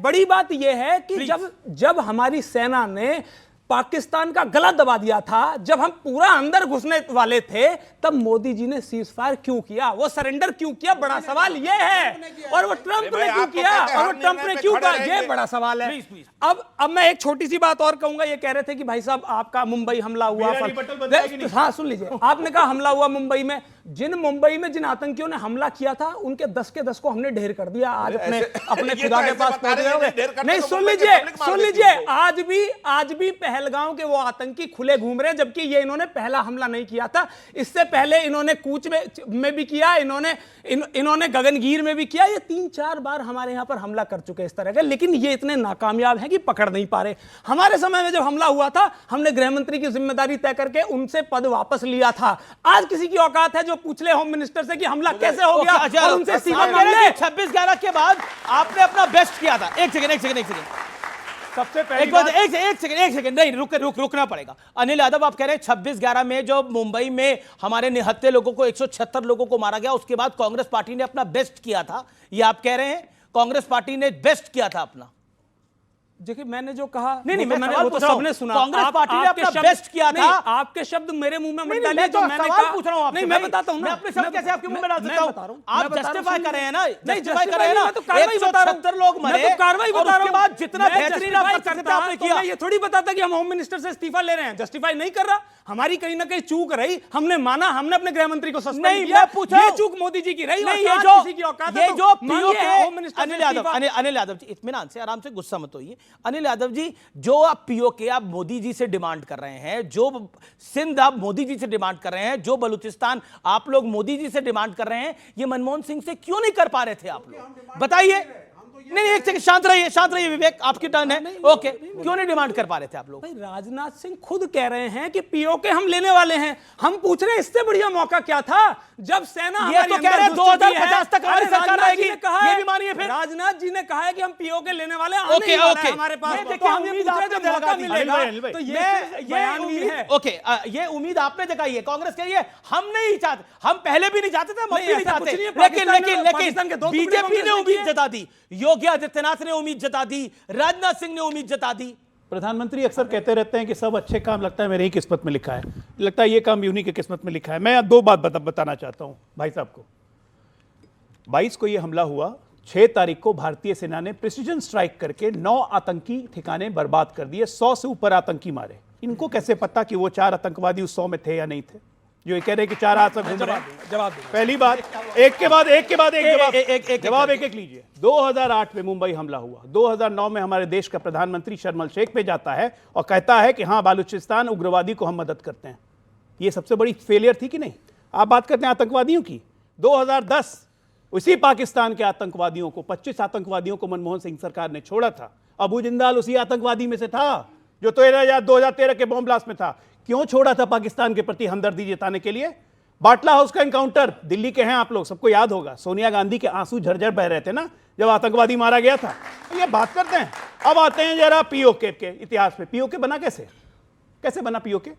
बड़ी बात ये है कि जब हमारी सेना ने पाकिस्तान का गला दबा दिया था, जब हम पूरा अंदर घुसने वाले थे, तब मोदी जी ने सीज फायर क्यों किया? वो सरेंडर क्यों किया? बड़ा सवाल ये है। और वो ट्रंप ने क्यों किया? और वो ट्रंप ने क्यों कहा? ये बड़ा सवाल है। अब मैं एक छोटी सी बात और कहूंगा। ये कह रहे थे कि भाई साहब आपका मुंबई हमला हुआ। हाँ, सुन लीजिए, आपने कहा हमला हुआ मुंबई में। मुंबई में जिन आतंकियों ने हमला किया था, उनके 10 के 10 को हमने ढेर कर दिया। आज अपने खुदा के पास पहुंच गए। नहीं, सुन लीजिए, आज भी पहलगांव के वो आतंकी खुले घूम रहे हैं, जबकि ये इन्होंने पहला हमला नहीं किया था। इससे पहले इन्होंने कूच में भी किया, इन्होंने गगनगीर में भी किया। ये 3-4 बार हमारे यहां पर हमला कर चुके इस तरह के, लेकिन ये इतने नाकामयाब हैं कि पकड़ नहीं पा रहे। हमारे समय में जब हमला हुआ था, हमने गृह मंत्री की जिम्मेदारी तय करके उनसे पद वापस लिया था। आज किसी की औकात है जो पूछ ले होम मिनिस्टर से कि हमला कैसे हो गया और उनसे इस्तीफा मांग ले? 26/11 के बाद आपने अपना बेस्ट किया था। एक सेकंड सबसे पहले एक सेकंड नहीं, रुकना पड़ेगा। अनिल यादव, आप कह रहे हैं 26/11 में जो मुंबई में हमारे निहत्थे लोगों को 176 लोगों को मारा गया, उसके बाद कांग्रेस पार्टी ने अपना बेस्ट किया था, ये आप कह रहे हैं? कांग्रेस पार्टी ने बेस्ट किया था अपना। देखिए, मैंने जो कहा नहीं, मैंने वो तो सबने सुना। कांग्रेस पार्टी ने अपना बेस्ट किया था। आपके शब्द मेरे मुंह में मत डालिए। जो मैंने कहा पूछ रहा हूं आपसे। नहीं, मैं बताता हूं ना। मैं अपने शब्द कैसे आपके मुंह में डाल सकता हूं? आप जस्टिफाई कर रहे हैं ना, नहीं जस्टिफाई कर रहे हैं ना, तो कार्रवाई बता रहा हूं। 176 लोग मरे, मैं तो कार्रवाई बता रहा हूं। उसके बाद जितना बेहतरीन आप कर सकते आपने किया। ये थोड़ी बताता कि हम होम मिनिस्टर से इस्तीफा ले रहे हैं। जस्टिफाई नहीं कर रहा, हमारी कहीं ना कहीं चूक रही, हमने माना, हमने अपने गृह मंत्री को सस्पेंड किया। ये चूक मोदी जी की रही। ये जो अनिल यादव जी, इत्मीनान से, आराम से, गुस्सा मत होइए। अनिल यादव जी, जो आप पीओके आप मोदी जी से डिमांड कर रहे हैं, जो सिंध आप मोदी जी से डिमांड कर रहे हैं, जो बलूचिस्तान आप लोग मोदी जी से डिमांड कर रहे हैं, ये मनमोहन सिंह से क्यों नहीं कर पा रहे थे आप लोग? बताइए। नहीं, एक सेकंड, शांत रहिए विवेक, आपकी टर्न है। ओके, क्यों नहीं डिमांड कर पा रहे थे आप लोग? भाई राजनाथ सिंह खुद कह रहे हैं कि पीओके हम लेने वाले हैं। हम पूछ रहे हैं इससे बढ़िया मौका क्या था जब सेना ये तो कह रहे हैं 2050 तक हमारी सरकार आएगी, ये भी मानिए फिर। राजनाथ जी ने कहा है कि हम पीओके लेने वाले हैं, ओके, हमारे पास। देखिए, हम ये पूछ रहे हैं जब मौका मिलेगा, तो ये ओके, ये उम्मीद आपने जताई है, कांग्रेस कह रही है हम नहीं चाहते, हम पहले भी नहीं चाहते थे, हम भी नहीं चाहते, लेकिन बीजेपी ने उम्मीद जता दी, योगी आदित्यनाथ ने उम्मीद जता दी, राजनाथ सिंह ने उम्मीद जता दी। प्रधानमंत्री अक्सर कहते रहते हैं कि सब अच्छे काम लगता है मेरी ही किस्मत में लिखा है, लगता है ये काम यूनी की किस्मत में लिखा है। मैं दो बात बताना चाहता हूं भाई साहब को। 22 को ये हमला हुआ, 6 तारीख को भारतीय सेना ने प्रिसीजन स्ट्राइक करके 9 आतंकी ठिकाने बर्बाद कर दिए, 100 से ऊपर आतंकी मारे। इनको कैसे पता कि वो 4 आतंकवादी उस 100 में थे या नहीं थे? जो ये कह रहे हैं कि 4 आतंक घूम रहे हैं। जवाब पहली बात, एक के बाद एक जवाब एक लीजिए। 2008 में मुंबई हमला हुआ, 2009 में हमारे देश का प्रधानमंत्री शर्म एल शेख पे जाता है और कहता है कि हाँ, बालूचिस्तान उग्रवादी को हम मदद करते हैं। ये सबसे बड़ी फेलियर थी कि नहीं? आप बात करते हैं आतंकवादियों की। 2010 उसी पाकिस्तान के आतंकवादियों को, 25 आतंकवादियों को मनमोहन सिंह सरकार ने छोड़ा था। अबू जिंदाल उसी आतंकवादी में से था जो 2013 के बॉम्ब ब्लास्ट में था। क्यों छोड़ा था? पाकिस्तान के प्रति हमदर्दी जताने के लिए। बाटला हाउस का एनकाउंटर, दिल्ली के हैं आप लोग, सबको याद होगा, सोनिया गांधी के आंसू झरझर बह रहे थे ना जब आतंकवादी मारा गया था। तो ये बात करते हैं। अब आते हैं जरा पीओके के इतिहास पे। पीओके बना कैसे बना पीओके?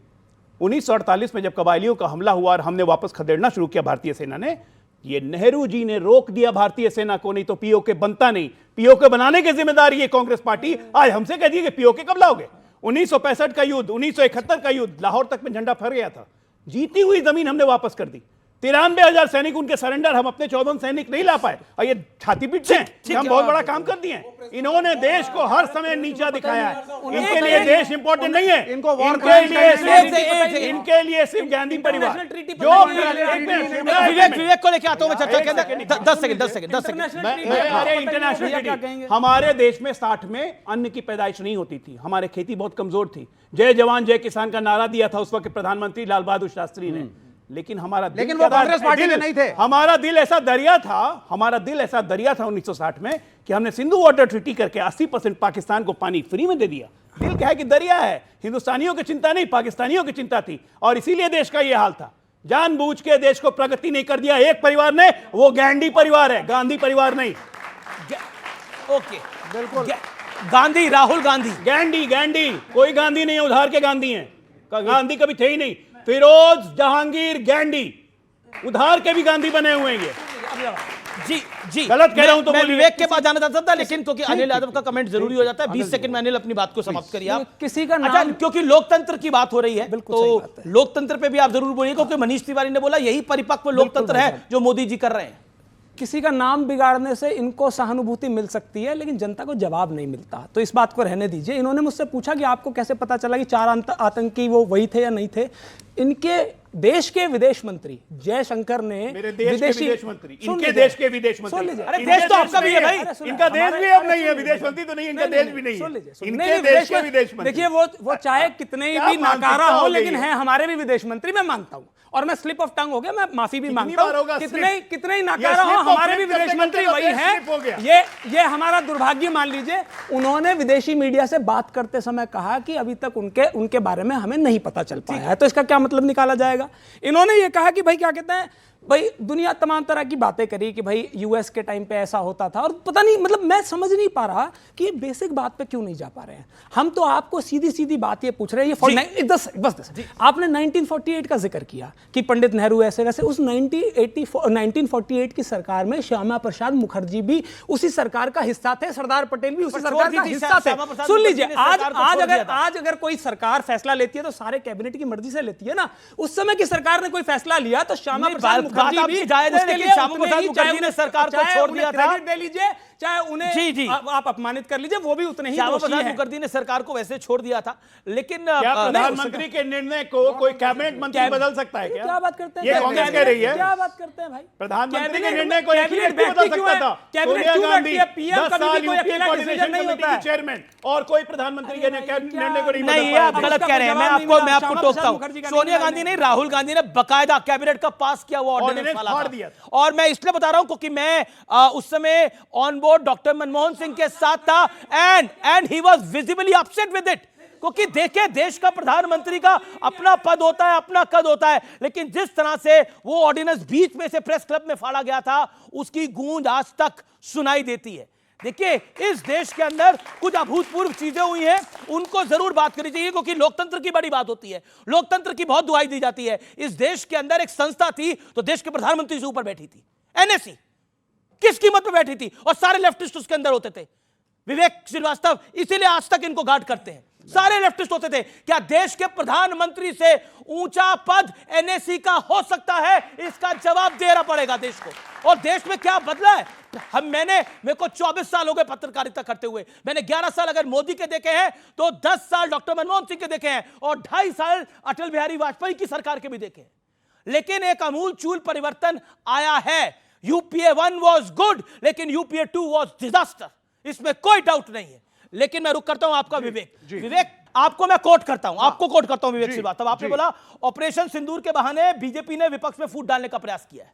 1948 में जब कबायलियों का हमला हुआ और हमने वापस खदेड़ना शुरू किया भारतीय सेना ने, ये नेहरू जी ने रोक दिया भारतीय सेना को, नहीं तो पीओके बनता नहीं। पीओके बनाने की जिम्मेदारी ये कांग्रेस पार्टी आज हमसे कह दी कि पीओके कब लाओगे? 1965 का युद्ध, 1971 का युद्ध, लाहौर तक में झंडा फहर गया था। जीती हुई जमीन हमने वापस कर दी। 93,000 सैनिक उनके सरेंडर, हम अपने 14 सैनिक नहीं ला पाए और ये छाती पीटते हैं कि हम बहुत बड़ा काम कर दिए हैं। इन्होंने देश को हर समय नीचा दिखाया है। इनके लिए देश इंपॉर्टेंट नहीं है, इनके लिए सिर्फ गांधी परिवार। जो विवेक को लेके आता हूं मैं चर्चा के अंदर। 10 सेकंड। इंटरनेशनल, हमारे देश में 60 में अन्न की पैदाइश नहीं होती थी, हमारे खेती बहुत कमजोर थी। जय जवान जय किसान का नारा दिया था उस वक्त प्रधानमंत्री लाल बहादुर शास्त्री ने। लेकिन वो कांग्रेस पार्टी में नहीं थे। हमारा दिल ऐसा दरिया था 1960 में कि हमने सिंधु वाटर ट्रीटी करके 80% पाकिस्तान को पानी फ्री में दे दिया। दिल क्या है कि दरिया है, हिंदुस्तानियों की चिंता नहीं, पाकिस्तानियों की चिंता थी, और इसीलिए देश का यह हाल था। जानबूझ के देश को प्रगति नहीं कर दिया एक परिवार ने, वो गांधी परिवार है, गांधी परिवार नहीं। ओके, बिल्कुल। गांधी, राहुल गांधी, गांधी कोई गांधी नहीं है, उधार के गांधी हैं। गांधी कभी थे ही नहीं। फिरोज जहांगीर गांधी, उधार के भी गांधी बने हुए हैं। जी गलत कह रहा हूं तो मैं विवेक के पास जाना चाहता था, लेकिन क्योंकि अनिल यादव का कमेंट जरूरी हो जाता है। 20 सेकंड में अनिल अपनी बात को समाप्त करिए आप। किसी का नाम, क्योंकि लोकतंत्र की बात हो रही है, तो लोकतंत्र पे भी आप जरूर बोलिए, क्योंकि मनीष तिवारी ने बोला यही परिपक्व लोकतंत्र है जो मोदी जी कर रहे हैं। किसी का नाम बिगाड़ने से इनको सहानुभूति मिल सकती है, लेकिन जनता को जवाब नहीं मिलता, तो इस बात को रहने दीजिए। इन्होंने मुझसे पूछा कि आपको कैसे पता चला कि 4 आतंकी वो वही थे या नहीं थे। इनके देश के विदेश मंत्री जयशंकर ने, मेरे देश के विदेश मंत्री, इनके देश के विदेश मंत्री, अरे देश तो आपका भी है भाई, इनका देश भी अब नहीं है, विदेश मंत्री तो नहीं, इनका देश भी नहीं है, इनके देश के विदेश मंत्री। देखिए वो चाहे कितने भी नाकारा हो, लेकिन है हमारे भी विदेश मंत्री, मैं मानता हूं, और मैं स्लिप ऑफ टंग हो गया, मैं माफी भी मांगता हूं। कितने ही नाकारा हो, हमारे भी विदेश मंत्री वही हैं। ये हमारा दुर्भाग्य मान लीजिए। उन्होंने विदेशी मीडिया से बात करते समय कहा कि अभी तक उनके बारे में हमें नहीं पता चल पाया है, तो इसका क्या मतलब निकाला जाएगा? इन्होंने ये कहा कि भाई क्या कहते हैं, भाई दुनिया तमाम तरह की बातें करी कि भाई यूएस के टाइम पे ऐसा होता था, और पता नहीं, मतलब मैं समझ नहीं पा रहा कि बेसिक बात पे क्यों नहीं जा पा रहे हैं। हम तो आपको सीधी सीधी बात ये पूछ रहे हैं। ये बस आपने 1948 का जिक्र किया कि पंडित नेहरू ऐसे वैसे, उस 1948 की सरकार में श्यामा प्रसाद मुखर्जी भी उसी सरकार का हिस्सा थे, सरदार पटेल भी उसी सरकार का हिस्सा थे। सुन लीजिए, आज अगर कोई सरकार फैसला लेती है तो सारे कैबिनेट की मर्जी से लेती है ना। उस समय की सरकार ने कोई फैसला लिया तो श्यामा प्रसाद मुखर्जी भी जायज है, लेकिन श्यामा प्रसाद मुखर्जी ने सरकार को छोड़ दिया था। दे लीजिए, चाहे उन्हें आप अपमानित कर लीजिए, वो भी उतने ही श्यामा प्रसाद मुखर्जी ने सरकार को वैसे छोड़ दिया था। लेकिन क्या प्रधानमंत्री के निर्णय को कोई कैबिनेट मंत्री बदल सकता है? क्या बात करते हैं? ये कांग्रेस कह रही है। क्या बात करते हैं भाई? प्रधानमंत्री के निर्णय को एक ही व्यक्ति बदल सकता था। सोनिया गांधी 10 साल यूपीए कोऑर्डिनेशन कमेटी की चेयरमैन, और कोई प्रधानमंत्री के निर्णय को नहीं, ये आप गलत कह रहे हैं। मैं आपको टोकता हूं। सोनिया गांधी नहीं, राहुल गांधी ने बकायदा कैबिनेट का पास किया हुआ ऑर्डिनेंस फाड़ा फाड़ था। दिया और मैं इसलिए बता रहा हूं क्योंकि मैं उस समय on board doctor Manmohan Singh के साथ था and he was visibly upset with it, क्योंकि देखे देश का प्रधानमंत्री का अपना पद होता है, अपना कद होता है, लेकिन जिस तरह से वो ऑर्डिनेंस बीच में से प्रेस क्लब में फाड़ा गया था उसकी गूंज आज तक सुनाई देती है। देखिए इस देश के अंदर कुछ अभूतपूर्व चीजें हुई हैं, उनको जरूर बात करनी चाहिए क्योंकि लोकतंत्र की बड़ी बात होती है, लोकतंत्र की बहुत दुहाई दी जाती है। इस देश के अंदर एक संस्था थी तो देश के प्रधानमंत्री से ऊपर बैठी थी, एनएससी किस कीमत पे बैठी थी और सारे लेफ्टिस्ट उसके अंदर होते थे। विवेक श्रीवास्तव इसीलिए आज तक इनको गार्ड करते हैं, सारे लेफ्टिस्ट होते थे। क्या देश के प्रधानमंत्री से ऊंचा पद एनएससी का हो सकता है? इसका जवाब देना पड़ेगा देश को। और देश में क्या बदला है? मेरे को 24 साल हो गए पत्रकारिता करते हुए, मैंने 11 साल अगर मोदी के देखे हैं तो 10 साल डॉक्टर मनमोहन सिंह के देखे हैं और 2.5 साल अटल बिहारी वाजपेयी की सरकार के भी देखे हैं। लेकिन एक अमूलचूल परिवर्तन आया है। यूपीए 1 वॉज गुड लेकिन यूपीए 2 वॉज डिजास्टर, इसमें कोई डाउट नहीं है। लेकिन मैं रुक करता हूं आपका विवेक आपको मैं कोट करता हूं, आपको कोट करता हूं विवेक श्रीवास्तव। आपने बोला ऑपरेशन सिंदूर के बहाने बीजेपी ने विपक्ष में फूट डालने का प्रयास किया है।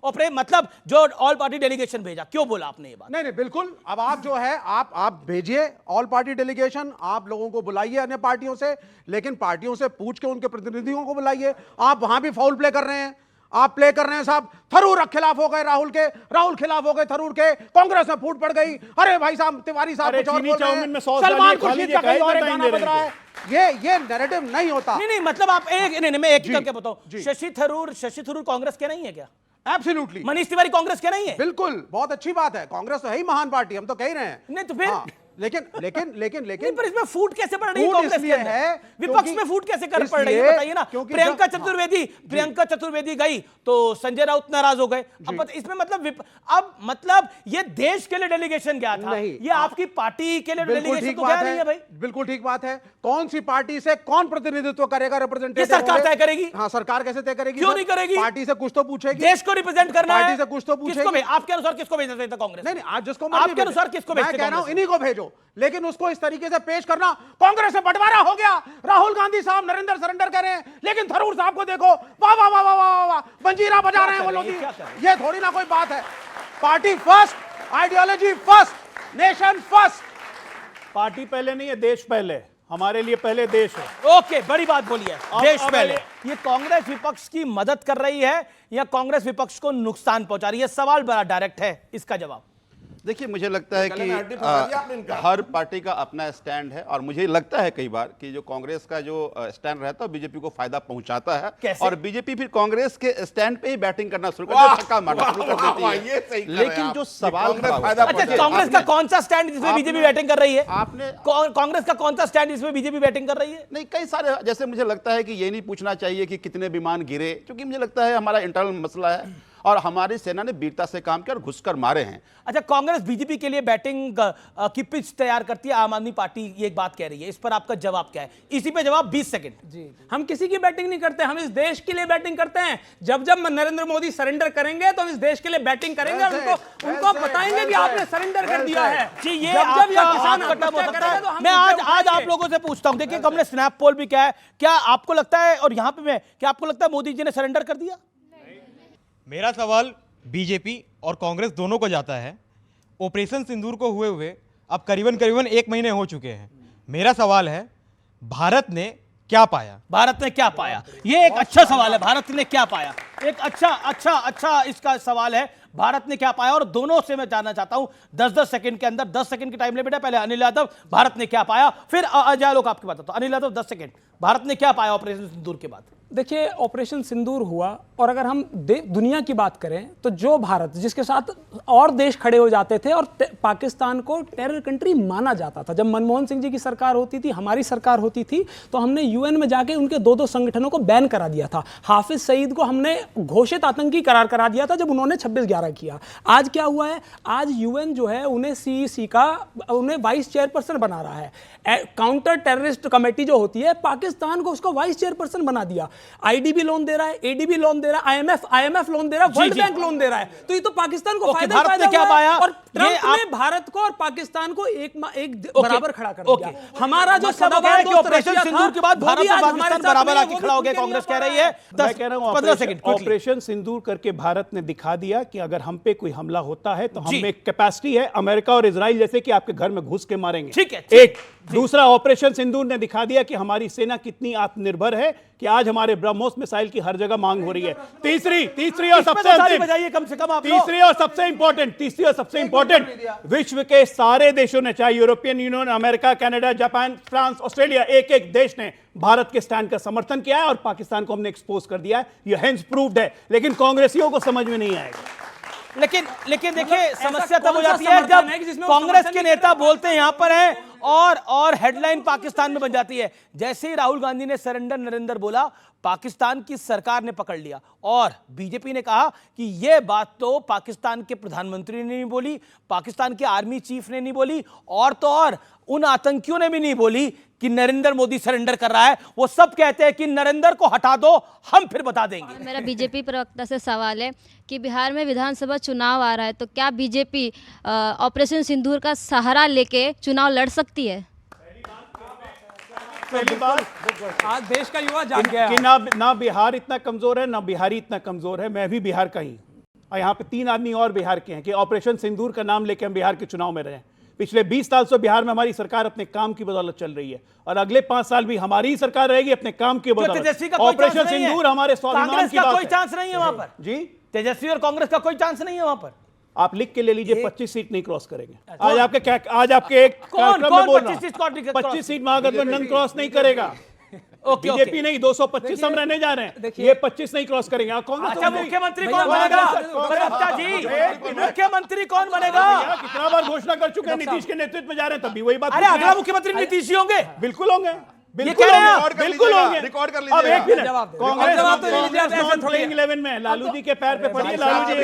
मतलब जो ऑल पार्टी डेलीगेशन भेजा, क्यों बोला आपने ये बात? नहीं बिल्कुल, अब आप जो है आप भेजिए ऑल पार्टी डेलीगेशन, आप लोगों को बुलाइए अन्य पार्टियों से, लेकिन पार्टियों से पूछ के उनके प्रतिनिधियों को बुलाइए। आप वहां भी फाउल प्ले कर रहे हैं, आप प्ले कर रहे हैं साहब। थरूर खिलाफ हो गए राहुल के, राहुल खिलाफ हो गए थरूर के, कांग्रेस में फूट पड़ गई। अरे भाई साहब तिवारी साहब कुछ और बोल रहे हैं, सलमान खुर्शीद का कहीं और एक गाना बज रहा है। ये नैरेटिव नहीं होता। नहीं मतलब आप मैं एक करके बताऊं, शशि थरूर कांग्रेस के नहीं है क्या? एब्सोल्युटली। मनीष तिवारी कांग्रेस के नहीं है? बिल्कुल, बहुत अच्छी बात है, कांग्रेस तो है ही महान पार्टी, हम तो कह रहे हैं। नहीं तो फिर लेकिन पर इसमें फूट कैसे पड़ रही है कांग्रेस के अंदर? विपक्ष में फूट कैसे कर पड़ रही है बताइए ना। प्रियंका चतुर्वेदी गई तो संजय राउत नाराज हो गए। अब इसमें मतलब ये देश के लिए डेलीगेशन गया था, ये आपकी पार्टी के लिए डेलीगेशन तो गया नहीं है भाई। बिल्कुल ठीक बात है। कौन सी पार्टी से कौन प्रतिनिधित्व करेगा, रिप्रेजेंटेटिव सरकार तय करेगी। हाँ, सरकार कैसे तय करेगी? क्यों नहीं करेगी? पार्टी से कुछ तो पूछेगी, देश को रिप्रेजेंट करना है, पार्टी से कुछ तो पूछेगी। आपके अनुसार किसको भेजना चाहिए था कांग्रेस? नहीं आज जिसको आपके अनुसार किसको भेजना? मैं कह रहा हूं इन्हीं को भेजो, लेकिन उसको इस तरीके से पेश करना, कांग्रेस से बंटवारा हो गया, राहुल गांधी साहब नरेंद्र सरेंडर कर रहे हैं, लेकिन थरूर साहब को देखो वाह वाह वाह वाह वाह वाह मंजीरा बजा रहे हैं वो लोग। ये थोड़ी ना कोई बात है। Party first, ideology first, nation first. Party पहले नहीं है, देश पहले। हमारे लिए पहले देश है। ओके, बड़ी बात बोली है, देश पहले। ये कांग्रेस विपक्ष की मदद कर रही है या कांग्रेस विपक्ष को नुकसान पहुंचा रही है? सवाल बड़ा डायरेक्ट है, इसका जवाब। देखिए मुझे लगता है कि हर पार्टी का अपना स्टैंड है और मुझे लगता है कई बार कि जो कांग्रेस का जो स्टैंड रहता है बीजेपी को फायदा पहुंचाता है। कैसे? और बीजेपी फिर कांग्रेस के स्टैंड पे ही बैटिंग करना शुरू कर छक्का मारना शुरू कर देती है। लेकिन जो सवाल कांग्रेस का कौन सा स्टैंड जिसमें बीजेपी बैटिंग कर रही है? आपने कांग्रेस का कौन सा स्टैंड जिसमें बीजेपी बैटिंग कर रही है? नहीं, कई सारे, जैसे मुझे लगता है कि ये नहीं पूछना चाहिए कि कितने विमान गिरे, क्योंकि मुझे लगता है हमारा इंटरनल मसला है और हमारी सेना ने वीरता से काम किया और घुसकर मारे हैं। अच्छा, कांग्रेस बीजेपी के लिए बैटिंग की पिच तैयार करती है, आम आदमी पार्टी ये एक बात कह रही है, इस पर आपका जवाब क्या है? इसी पे जवाब 20 सेकंड। जी, हम किसी की बैटिंग नहीं करते, हम इस देश के लिए बैटिंग करते हैं। जब नरेंद्र मोदी सरेंडर करेंगे तो हम इस देश के लिए बैटिंग करेंगे और उनको बताएंगे कि आपने सरेंडर कर दिया है। जी, ये किसान मैं आज आप लोगों से पूछता हूं, देखिए हमने स्नैप पोल भी किया है, क्या आपको लगता है, और यहां पे क्या आपको लगता है मोदी जी ने सरेंडर कर दिया? मेरा सवाल बीजेपी और कांग्रेस दोनों को जाता है। ऑपरेशन सिंदूर को हुए अब करीबन 1 महीने हो चुके हैं। मेरा सवाल है, भारत ने क्या पाया? भारत ने क्या पाया? ये एक अच्छा सवाल है, भारत ने क्या पाया? एक अच्छा इसका सवाल है, भारत ने क्या पाया? और दोनों से मैं जानना चाहता हूं 10-10 सेकंड के अंदर, 10 सेकंड की टाइम लिमिट है। पहले अनिल यादव, भारत ने क्या पाया, फिर अजय लोग आपकी बात होता। अनिल यादव 10 सेकंड, भारत ने क्या पाया ऑपरेशन सिंदूर के बाद? देखिए, ऑपरेशन सिंदूर हुआ और अगर हम दुनिया की बात करें तो जो भारत, जिसके साथ और देश खड़े हो जाते थे और पाकिस्तान को टेरर कंट्री माना जाता था, जब मनमोहन सिंह जी की सरकार होती थी, हमारी सरकार होती थी, तो हमने यूएन में जाके उनके 2-2 संगठनों को बैन करा दिया था। हाफिज सईद को हमने घोषित आतंकी करार करा दिया था जब उन्होंने 26/11 किया। आज क्या हुआ है? आज यूएन जो है उन्हें CEC का उन्हें वाइस चेयरपर्सन बना रहा है। काउंटर टेररिस्ट कमेटी जो होती है, पाकिस्तान को उसका वाइस चेयरपर्सन बना दिया। आईडीबी लोन दे रहा है, एडीबी लोन दे रहा है, आईएमएफ लोन दे रहा है, वर्ल्ड बैंक लोन दे रहा है। तो ये तो पाकिस्तान को फायदा ही फायदा क्या पाया? और ट्रंप ने भारत को और पाकिस्तान को एक बराबर खड़ा कर दिया। हमारा जो सदाबहार दोस्त ऑपरेशन सिंदूर के बाद भारत और पाकिस्तान बराबर आके खड़ा हो गया, कांग्रेस कह रही है। मैं कह रहा हूं 15 सेकंड ऑपरेशन सिंदूर करके भारत ने दिखा दिया कि अगर हम पे कोई हमला होता है तो हम में कैपेसिटी है अमेरिका और इजराइल जैसे कि आपके घर में घुस के मारेंगे। ठीक है। एक दूसरा, ऑपरेशन सिंदूर ने दिखा दिया कि हमारी सेना कितनी आत्मनिर्भर है कि आज हमारे ब्रह्मोस मिसाइल की हर जगह मांग हो रही है। तीसरी और सबसे कम से कम तीसरी और सबसे इंपॉर्टेंट विश्व के सारे देशों ने, चाहे European union, America, Canada, Japan, France, Australia, एक एक देश ने भारत के स्टैंड का समर्थन किया है और पाकिस्तान को हमने एक्सपोज कर दिया है। ये हेंस प्रूव्ड है, लेकिन कांग्रेसियों को समझ में नहीं आएगा। लेकिन देखिए, समस्या तब हो जाती है जब कांग्रेस के नेता बोलते हैं यहां पर हैं और हेडलाइन पाकिस्तान में बन जाती है। जैसे ही राहुल गांधी ने सरेंडर नरेंद्र बोला, पाकिस्तान की सरकार ने पकड़ लिया और बीजेपी ने कहा कि यह बात तो पाकिस्तान के प्रधानमंत्री ने नहीं बोली, पाकिस्तान के आर्मी चीफ ने नहीं बोली, और तो और उन आतंकियों ने भी नहीं बोली कि नरेंद्र मोदी सरेंडर कर रहा है। वो सब कहते हैं कि नरेंद्र को हटा दो, हम फिर बता देंगे। मेरा बीजेपी प्रवक्ता से सवाल है कि बिहार में विधानसभा चुनाव आ रहा है, तो क्या बीजेपी ऑपरेशन सिंदूर का सहारा लेके चुनाव लड़ सकती है? पहली बात, आज देश का युवा जाग गया कि ना बिहार इतना कमजोर है, ना बिहारी इतना कमजोर है। मैं भी बिहार का ही, और यहाँ पे 3 आदमी और बिहार के हैं कि ऑपरेशन सिंदूर का नाम लेके हम बिहार के चुनाव में रहे। पिछले 20 साल से बिहार में हमारी सरकार अपने काम की बदौलत चल रही है और अगले 5 साल भी हमारी ही सरकार रहेगी अपने काम की बदौलत। ऑपरेशन सिंदूर हमारे स्वाभिमान की बात है। कोई चांस नहीं है वहां पर जी, तेजस्वी और कांग्रेस का कोई चांस नहीं है वहां पर। आप लिख के ले लीजिए, 25 सीट नहीं क्रॉस करेंगे। आज आपके एक कार्यक्रम में बोल रहा हूं, 25 सीट महागठबंधन क्रॉस नहीं करेगा। बीजेपी नहीं, 225 हम रहने जा रहे हैं, ये 25 नहीं क्रॉस करेंगे। अच्छा, मुख्यमंत्री कौन बनेगा? मुख्यमंत्री कौन बनेगा? कितना बार घोषणा कर चुके हैं, नीतीश के नेतृत्व में जा रहे हैं, तब भी वही बात। अरे अगला मुख्यमंत्री नीतीश ही होंगे। बिल्कुल होंगे, बिल्कुल होंगे। रिकॉर्ड कर लीजिए। अब एक मिनट, कांग्रेस प्लेइंग 11 में लालू जी के पैर पे पड़ी है। लालू जी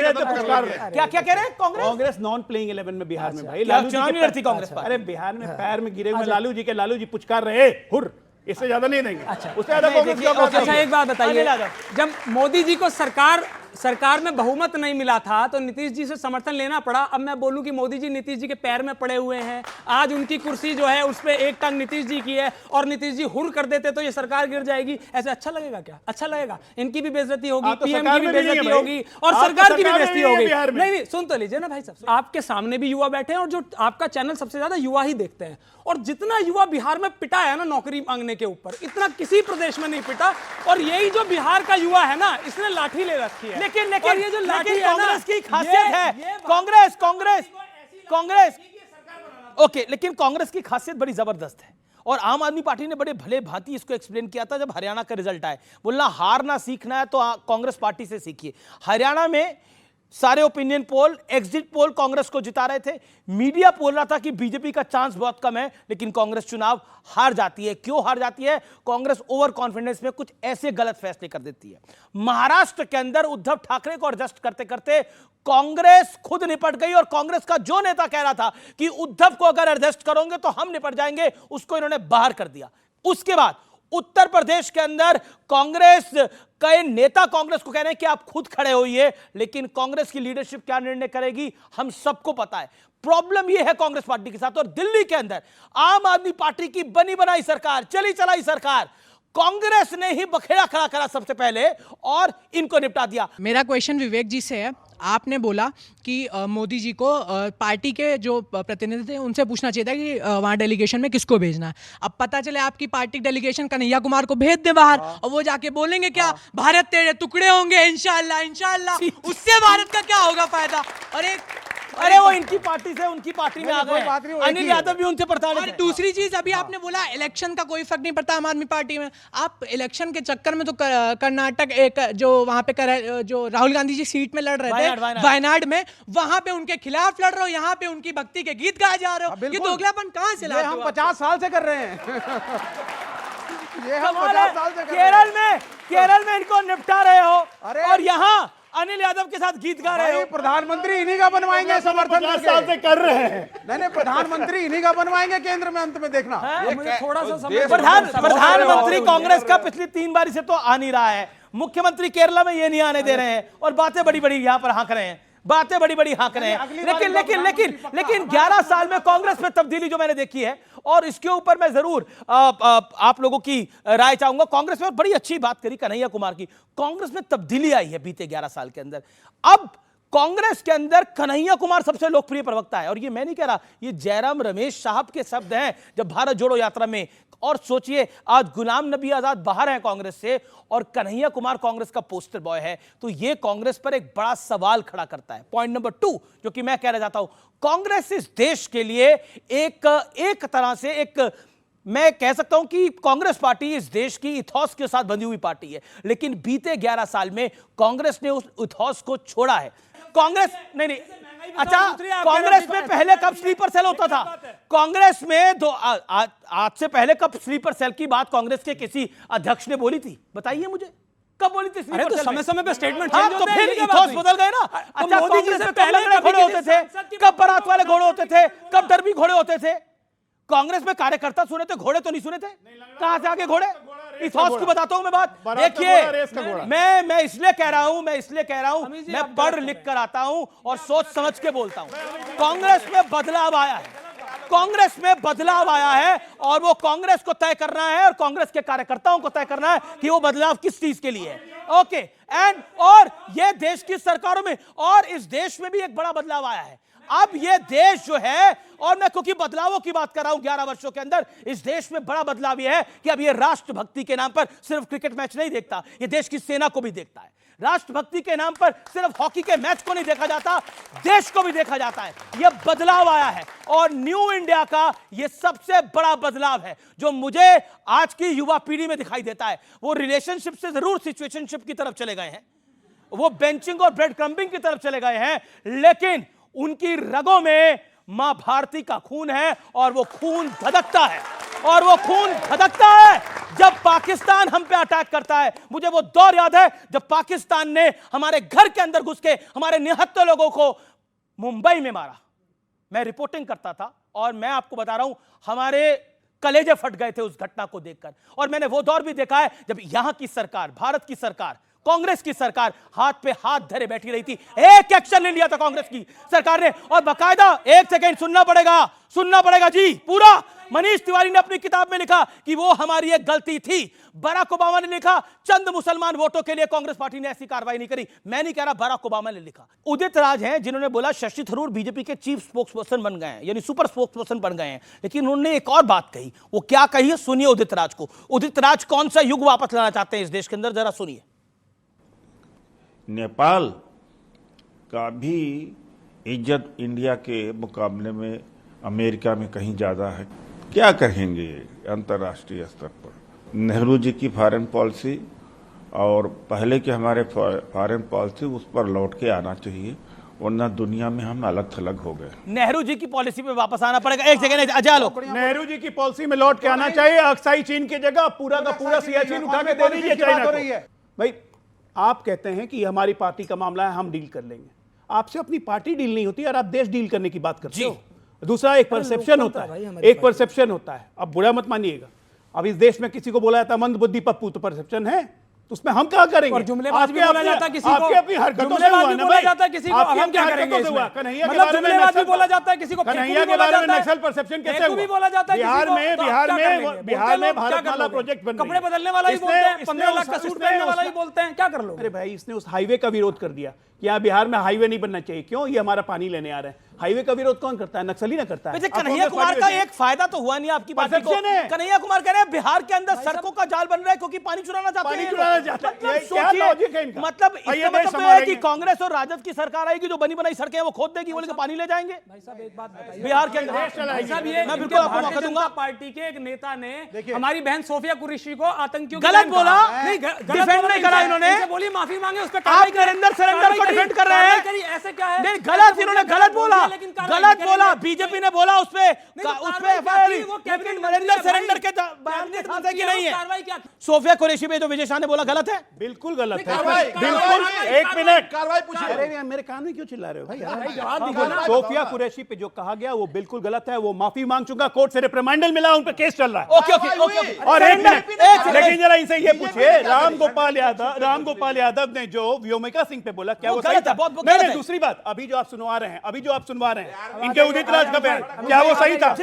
क्या कह रहे हैं? कांग्रेस नॉन प्लेइंग 11 में बिहार में भाई लालू जी नहीं लड़ती कांग्रेस पर। अरे बिहार में पैर में गिरे हुए लालू जी पुचकार रहे, हुर, इससे ज्यादा नहीं देंगे। उससे ज्यादा कांग्रेस। अच्छा, एक बात बताइए, जब मोदी जी को सरकार में बहुमत नहीं मिला था तो नीतीश जी से समर्थन लेना पड़ा। अब मैं बोलूं कि मोदी जी नीतीश जी के पैर में पड़े हुए हैं, आज उनकी कुर्सी जो है उस पे एक टंग नीतीश जी की है और नीतीश जी हुर कर देते तो ये सरकार गिर जाएगी। ऐसे अच्छा लगेगा क्या? अच्छा लगेगा? इनकी भी बेइज्जती होगी, पीएम की भी बेइज्जती होगी और सरकार की भी बेइज्जती होगी। नहीं, सुन तो लीजिए ना भाई साहब, आपके सामने भी युवा बैठे हैं और जो आपका चैनल सबसे ज्यादा युवा ही देखते हैं, और जितना युवा बिहार में पिटा है ना नौकरी मांगने के ऊपर, इतना किसी प्रदेश में नहीं पिटा। और यही जो बिहार का युवा है ना, इसने लाठी ले रखी है। लेकिन ये जो लाठी है कांग्रेस की खासियत है, कांग्रेस ओके, लेकिन कांग्रेस की खासियत बड़ी जबरदस्त है और आम आदमी पार्टी ने बड़े भले भांति इसको एक्सप्लेन किया था जब हरियाणा का रिजल्ट आए। बोलना हारना सीखना है तो कांग्रेस पार्टी से सीखिए। हरियाणा में सारे opinion poll, exit poll Congress को जिता रहे थे। मीडिया बोल रहा था कि बीजेपी का चांस बहुत कम है, लेकिन कांग्रेस चुनाव हार जाती है। क्यों हार जाती है? कांग्रेस ओवर कॉन्फिडेंस में कुछ ऐसे गलत फैसले कर देती है। महाराष्ट्र के अंदर उद्धव ठाकरे को एडजस्ट करते करते कांग्रेस खुद निपट गई और कांग्रेस का जो नेता कह रहा था कि उद्धव को अगर एडजस्ट करोगे तो हम निपट जाएंगे, उसको इन्होंने बाहर कर दिया। उसके बाद उत्तर प्रदेश के अंदर कांग्रेस कई नेता कांग्रेस को कह रहे हैं कि आप खुद खड़े होइए, लेकिन कांग्रेस की लीडरशिप क्या निर्णय करेगी हम सबको पता है। प्रॉब्लम यह है कांग्रेस पार्टी के साथ। और दिल्ली के अंदर आम आदमी पार्टी की बनी बनाई सरकार, चली चलाई सरकार, कांग्रेस ने ही बखेड़ा खड़ा करा सबसे पहले और इनको निपटा दिया। मेरा क्वेश्चन विवेक जी से है। आपने बोला कि मोदी जी को पार्टी के जो प्रतिनिधि थे उनसे पूछना चाहिए था कि वहाँ डेलीगेशन में किसको भेजना है। अब पता चले आपकी पार्टी डेलीगेशन कन्हैया कुमार को भेज दे बाहर और वो जाके बोलेंगे क्या, भारत तेरे टुकड़े होंगे इंशाल्लाह इंशाल्लाह। उससे भारत का क्या होगा फायदा? अरे वो इनकी पार्टी से उनकी पार्टी में आ गए, अनिल यादव भी उनसे प्रताड़ित है। दूसरी चीज, अभी आपने बोला इलेक्शन का कोई फर्क नहीं पड़ता आम आदमी पार्टी में। आप इलेक्शन के चक्कर में तो कर्नाटक एक जो वहां पे जो राहुल गांधी जी सीट में लड़ रहे थे वायनाड में, वहां पे उनके खिलाफ लड़ रहे हो, यहाँ पे उनकी भक्ति के गीत गाए जा रहे हो। ये दोगलापन कहाँ से लाते हो? हम 50 साल से कर रहे हैं। ये हम 50 साल से केरल में इनको निपटा रहे हो और यहाँ अनिल यादव के साथ गीत गा रहे हो। प्रधानमंत्री इन्हीं का बनवाएंगे समर्थन 50 साल से कर रहे हैं। नहीं, प्रधानमंत्री इन्हीं का बनवाएंगे केंद्र में, अंत में देखना। थोड़ा सा समय प्रधानमंत्री कांग्रेस का पिछली 3 बारी से तो आ नहीं रहा है, मुख्यमंत्री केरला में ये नहीं आने दे रहे हैं, और बातें बड़ी बड़ी यहाँ पर हाँक रहे हैं, बातें बड़ी बड़ी हाँक रहे हैं। लेकिन 11 साल में कांग्रेस में तब्दीली जो मैंने देखी है, और इसके ऊपर मैं जरूर आप लोगों की राय चाहूंगा। कांग्रेस में बड़ी अच्छी बात करी कन्हैया कुमार की, कांग्रेस में तब्दीली आई है बीते 11 साल के अंदर। अब कांग्रेस के अंदर कन्हैया कुमार सबसे लोकप्रिय प्रवक्ता है, और ये मैं नहीं कह रहा, ये जयराम रमेश साहब के शब्द हैं जब भारत जोड़ो यात्रा में। और सोचिए, आज गुलाम नबी आजाद बाहर हैं कांग्रेस से, और कन्हैया कुमार कांग्रेस का पोस्टर बॉय है, तो ये कांग्रेस पर एक बड़ा सवाल खड़ा करता है। पॉइंट नंबर 2 जो कि मैं कहना चाहता हूं, कांग्रेस इस देश के लिए एक तरह से मैं कह सकता हूं कि कांग्रेस पार्टी इस देश की इथॉस के साथ बंधी हुई पार्टी है, लेकिन बीते 11 साल में कांग्रेस ने उस इथॉस को छोड़ा है। कांग्रेस नहीं, अच्छा, कांग्रेस में पहले कब स्लीपर सेल होता था? कांग्रेस में आज से पहले कब स्लीपर सेल की बात कांग्रेस के किसी अध्यक्ष ने बोली थी? बताइए मुझे, कब बोली थी? अरे तो समय समय पे स्टेटमेंट चेंज होते हैं, तो फिर इथॉस बदल गए ना। अच्छा, मोदी जी से पहले घोड़े होते थे, कब बारात वाले घोड़े होते थे, कब डरबी घोड़े होते थे? कांग्रेस में कार्यकर्ता सुने थे, घोड़े तो नहीं सुने थे। कहां से आगे घोड़े? इथॉस की बताता हूं मैं बात। देखिए, मैं इसलिए कह रहा हूं, मैं पढ़ लिख कर आता हूं और सोच समझ के बोलता हूं। कांग्रेस में बदलाव आया है, और वो कांग्रेस को तय करना है, और कांग्रेस के कार्यकर्ताओं को तय करना है कि वो बदलाव किस चीज के लिए है। ओके, और ये देश की सरकारों में और इस देश में भी एक बड़ा बदलाव आया है। अब ये देश जो है, और मैं क्योंकि बदलावों की बात कर रहा हूं 11 वर्षों के अंदर, इस देश में बड़ा बदलाव यह है कि अब ये राष्ट्रभक्ति के नाम पर सिर्फ क्रिकेट मैच नहीं देखता, ये देश की सेना को भी देखता है। राष्ट्रभक्ति के नाम पर सिर्फ हॉकी के मैच को नहीं देखा जाता, देश को भी देखा जाता है। यह बदलाव आया है, और न्यू इंडिया का यह सबसे बड़ा बदलाव है जो मुझे आज की युवा पीढ़ी में दिखाई देता है। वो रिलेशनशिप से जरूर सिचुएशनशिप की तरफ चले गए हैं, वो बेंचिंग और ब्रेड क्रम्बिंग की तरफ चले गए हैं, लेकिन उनकी रगों में मां भारती का खून है, और वो खून धधकता है, जब पाकिस्तान हम पे अटैक करता है। मुझे वो दौर याद है जब पाकिस्तान ने हमारे घर के अंदर घुस के हमारे निहत्थे लोगों को मुंबई में मारा। मैं रिपोर्टिंग करता था, और मैं आपको बता रहा हूं, हमारे कलेजे फट गए थे उस घटना को देखकर। और मैंने वो दौर भी देखा है जब यहां की सरकार, भारत की सरकार, कांग्रेस की सरकार हाथ पे हाथ धरे बैठी रही थी। एक एक्शन नहीं लिया था कांग्रेस की सरकार ने, और बाकायदा, एक सेकंड सुनना पड़ेगा जी पूरा। मनीष तिवारी ने अपनी किताब में लिखा कि वो हमारी एक गलती थी। बराक ओबामा ने लिखा, चंद मुसलमान वोटों के लिए कांग्रेस पार्टी ने ऐसी कार्रवाई नहीं करी। मैं नहीं कह रहा, बराक ओबामा ने लिखा। उदित राज हैं जिन्होंने बोला शशि थरूर बीजेपी के चीफ स्पोक्सपर्सन बन गए हैं, यानी सुपर स्पोक्सपर्सन बन गए हैं, लेकिन उन्होंने एक और बात कही। वो क्या कही है, सुनिए उदित राज को। उदित राज कौन सा युग वापस लाना चाहते हैं इस देश के अंदर, जरा सुनिए। नेपाल का भी इज्जत इंडिया के मुकाबले में अमेरिका में कहीं ज़्यादा है। क्या कहेंगे अंतर्राष्ट्रीय स्तर पर? नेहरू जी की फॉरेन पॉलिसी और पहले के हमारे फॉरेन पॉलिसी, उस पर लौट के आना चाहिए, वरना दुनिया में हम अलग थलग हो गए। नेहरू जी की पॉलिसी पे वापस आना पड़ेगा। एक सेकंड, अजय लोग, नेहरू जी की पॉलिसी में लौट के आना चाहिए। अक्साई चीन की जगह पूरा का पूरा सियाचिन उठा के दे दीजिए चाइना को। भाई, आप कहते हैं कि हमारी पार्टी का मामला है, हम डील कर लेंगे। आपसे अपनी पार्टी डील नहीं होती और आप देश डील करने की बात करते हो। दूसरा, एक परसेप्शन होता है, अब बुरा मत मानिएगा। अब इस देश में किसी को बोला जाता है मंद बुद्धि पप्पू, तो परसेप्शन है, तो उसमें हम क्या करेंगे? और जुमलेबाज भी बोला जाता है किसी को, आपके अपनी हरकतों से हुआ ना भाई, जाता है किसी को, हम क्या करेंगे? मतलब जुमलेबाज भी बोला जाता है किसी को, कन्हैया के बारे में नक्सल परसेप्शन कैसे हुआ? बोला जाता है बिहार में भारतमाला प्रोजेक्ट बन, कपड़े बदलने वाला ही बोलते हैं, 15 लाख का सूट पहनने वाला ही बोलते हैं, क्या कर लो? अरे भाई, इसने उस हाईवे का विरोध कर दिया। यहाँ बिहार में हाईवे नहीं बनना चाहिए, क्यों? ये हमारा पानी लेने आ रहे हैं। हाईवे का विरोध कौन करता है? नक्सली ना करता है। कन्हैया कुमार का एक फायदा तो हुआ नहीं आपकी पार्टी को। कन्हैया कुमार कह रहे हैं बिहार के अंदर सड़कों का जाल बन रहा है क्योंकि पानी चुराना चाहते हैं। मतलब कि कांग्रेस और राजद की सरकार आएगी, जो बनी बनाई सड़कें वो खोद देगी, बोले पानी ले जाएंगे। भाई साहब, एक बात बताइए, बिहार के अंदर मैं बिल्कुल आपको मौका दूंगा। पार्टी के एक नेता ने हमारी बहन सोफिया कुरैशी को आतंकियों गलत बोला, डिफेंड नहीं करा इन्होंने, बोली माफी मांगे, उस पर आप नरेंद्र सरेंडर को डिफेंड कर रहे हैं। ऐसे क्या है? नहीं, गलत, इन्होंने गलत बोला। गलत बोला, बीजेपी ने बोला उसपे नरेंद्र सरेंडर के बयान के साथ है कि नहीं है? सोफिया कुरैशी पे जो विजय शाह ने बोला गलत है, बिल्कुल गलत है, बिल्कुल। एक मिनट, कार्रवाई पूछिए। अरे मेरे कान में क्यों चिल्ला रहे हो भाई? सोफिया कुरैशी पे जो कहा गया वो बिल्कुल गलत है, वो माफी मांग चुका, कोर्ट से रिप्रिमांडल मिला, उन पे केस चल रहा है। Okay okay okay. और एक मिनट, लेकिन जरा इनसे ये पूछिए, राम गोपाल यादव ने जो व्योमिका सिंह पे बोला, क्या वो सही था? नहीं, दूसरी बात, अभी जो आप सुनवा रहे हैं, इनके उदित राज का बयान, क्या वो सही था?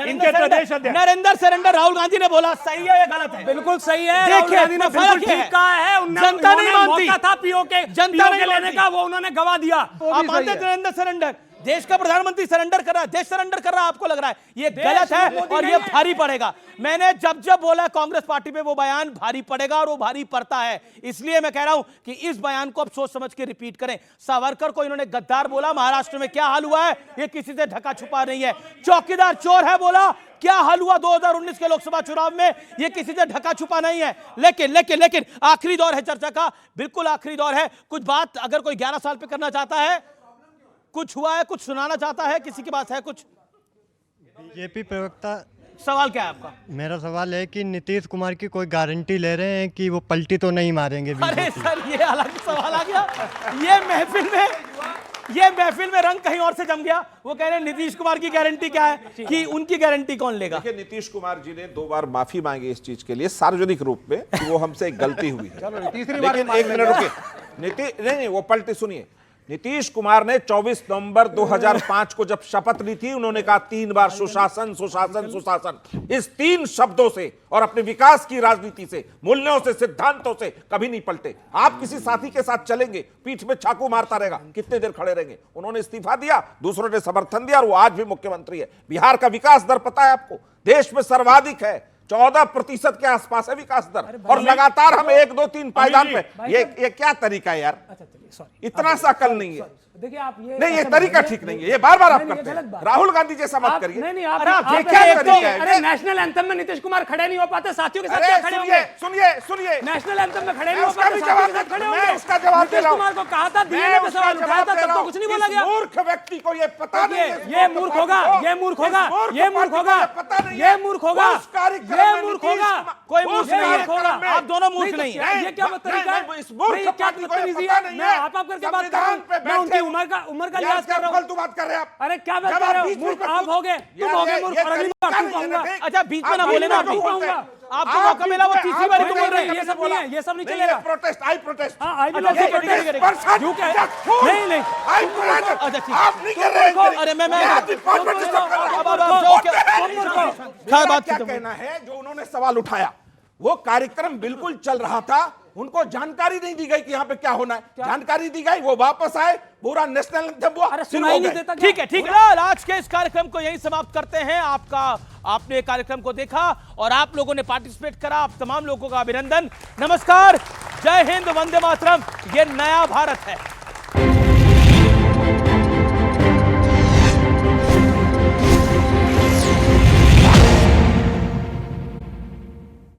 इनके प्रदेश अध्यक्ष नरेंद्र सरेंडर राहुल गांधी ने बोला सही है या गलत है? बिल्कुल सही है। देखिए, बिल्कुल ठीक कहा है। जनता नहीं मानती, था पीओ के जनता नहीं लेने का, वो उन्होंने गवा दिया। आप मानते हैं नरेंद्र सरेंडर? देश का प्रधानमंत्री सरेंडर कर रहा है, देश सरेंडर कर रहा है, आपको लग रहा है ये गलत है और ये भारी पड़ेगा। मैंने जब बोला कांग्रेस पार्टी पे वो बयान भारी पड़ेगा और वो भारी पड़ता है, इसलिए मैं कह रहा हूं कि इस बयान को अब सोच समझ के रिपीट करें। सावरकर को इन्होंने गद्दार बोला, महाराष्ट्र में क्या हाल हुआ है ये किसी से ढका छुपा नहीं है। चौकीदार चोर है बोला, क्या हाल हुआ 2019 के लोकसभा चुनाव में ये किसी से ढका छुपा नहीं है। लेकिन आखिरी दौर है चर्चा का, बिल्कुल आखिरी दौर है। कुछ बात अगर कोई 11 साल पे करना चाहता है, कुछ हुआ है, कुछ सुनाना चाहता है, किसी के पास है कुछ? बीजेपी प्रवक्ता, सवाल क्या है आपका? मेरा सवाल है कि नीतीश कुमार की कोई गारंटी ले रहे हैं कि वो पलटी तो नहीं मारेंगे? अरे सर, ये अलग सवाल आ गया। ये महफिल में रंग कहीं और से जम गया। वो कह रहे हैं नीतीश कुमार की गारंटी क्या है, कि उनकी गारंटी कौन लेगा? देखिए, नीतीश कुमार जी ने 2 बार माफी मांगी इस चीज के लिए सार्वजनिक रूप में कि वो हमसे एक गलती हुई है। चलो तीसरी बार, लेकिन एक मिनट रुकिए, नहीं, वो पलटी सुनिए। नीतीश कुमार ने 24 नवंबर 2005 को जब शपथ ली थी, उन्होंने कहा 3 बार सुशासन सुशासन सुशासन। इस 3 शब्दों से और अपने विकास की राजनीति से, मूल्यों से, सिद्धांतों से कभी नहीं पलटे। आप किसी साथी के साथ चलेंगे, पीठ में चाकू मारता रहेगा, कितने देर खड़े रहेंगे? उन्होंने इस्तीफा दिया, दूसरों ने समर्थन दिया और वो आज भी मुख्यमंत्री है। बिहार का विकास दर पता है आपको, देश में सर्वाधिक है, 14% के आसपास है विकास दर, और लगातार हम 1, 2, 3 पायदान पे। ये क्या तरीका है यार? इतना सा कल नहीं है। देखिए आप ये तरीका ठीक नहीं है, ये बार-बार आप करते हैं। राहुल गांधी जैसा मत करिए। नहीं, आप क्या तरीका है? अरे नेशनल एंथम में नीतीश कुमार खड़े नहीं हो पाते, साथियों के साथ क्या खड़े होंगे? सुनिए, नेशनल एंथम में खड़े नहीं हो पाते, साथियों के साथ खड़े होंगे। उसका जवाब दे रहा हूं। नीतीश कुमार को कहा था, डीएनए पे सवाल उठाया था, तब तो कुछ नहीं बोला गया। मूर्ख व्यक्ति को ये पता नहीं है। ये मूर्ख होगा, ये मूर्ख होगा, ये मूर्ख होगा, ये मूर्ख होगा, ये मूर्ख होगा, कोई मूर्ख नहीं है। आप दोनों मूर्ख नहीं है। ये क्या तरीका है? इस मूर्ख क्या बदतमीजी है? मैं आप करके बात कर रहा हूं, मैं उनकी उम्र का लिहाज कर रहा हूं। बात कर रहे हैं आप। अरे क्या बात कर रहे हो? मूर्ख आप हो गए, तुम हो गए मूर्ख, और अगली बार तुम कहूंगा। अच्छा, बीच में ना बोले ना, आपको मौका मिला, वो तीसरी बार बोल रहे हैं। ये सब नहीं है, ये सब नहीं चलेगा। प्रोटेस्ट, आई प्रोटेस्ट। हां, आई प्रोटेस्ट नहीं, नहीं, नहीं, अच्छा ठीक, आप नहीं कर रहे हैं। अरे मैं क्या कहना है? जो उन्होंने सवाल उठाया, वो कार्यक्रम बिल्कुल चल रहा था, उनको जानकारी नहीं दी गई कि यहाँ पे क्या होना है। जानकारी दी गई, वो वापस आए, पूरा नेशनल एंथम हुआ, सुनाई नहीं देता। ठीक है। आज के इस कार्यक्रम को यही समाप्त करते हैं। आपने कार्यक्रम को देखा और आप लोगों ने पार्टिसिपेट करा, आप तमाम लोगों का अभिनंदन। नमस्कार, जय हिंद, वंदे मातरम। ये नया भारत है।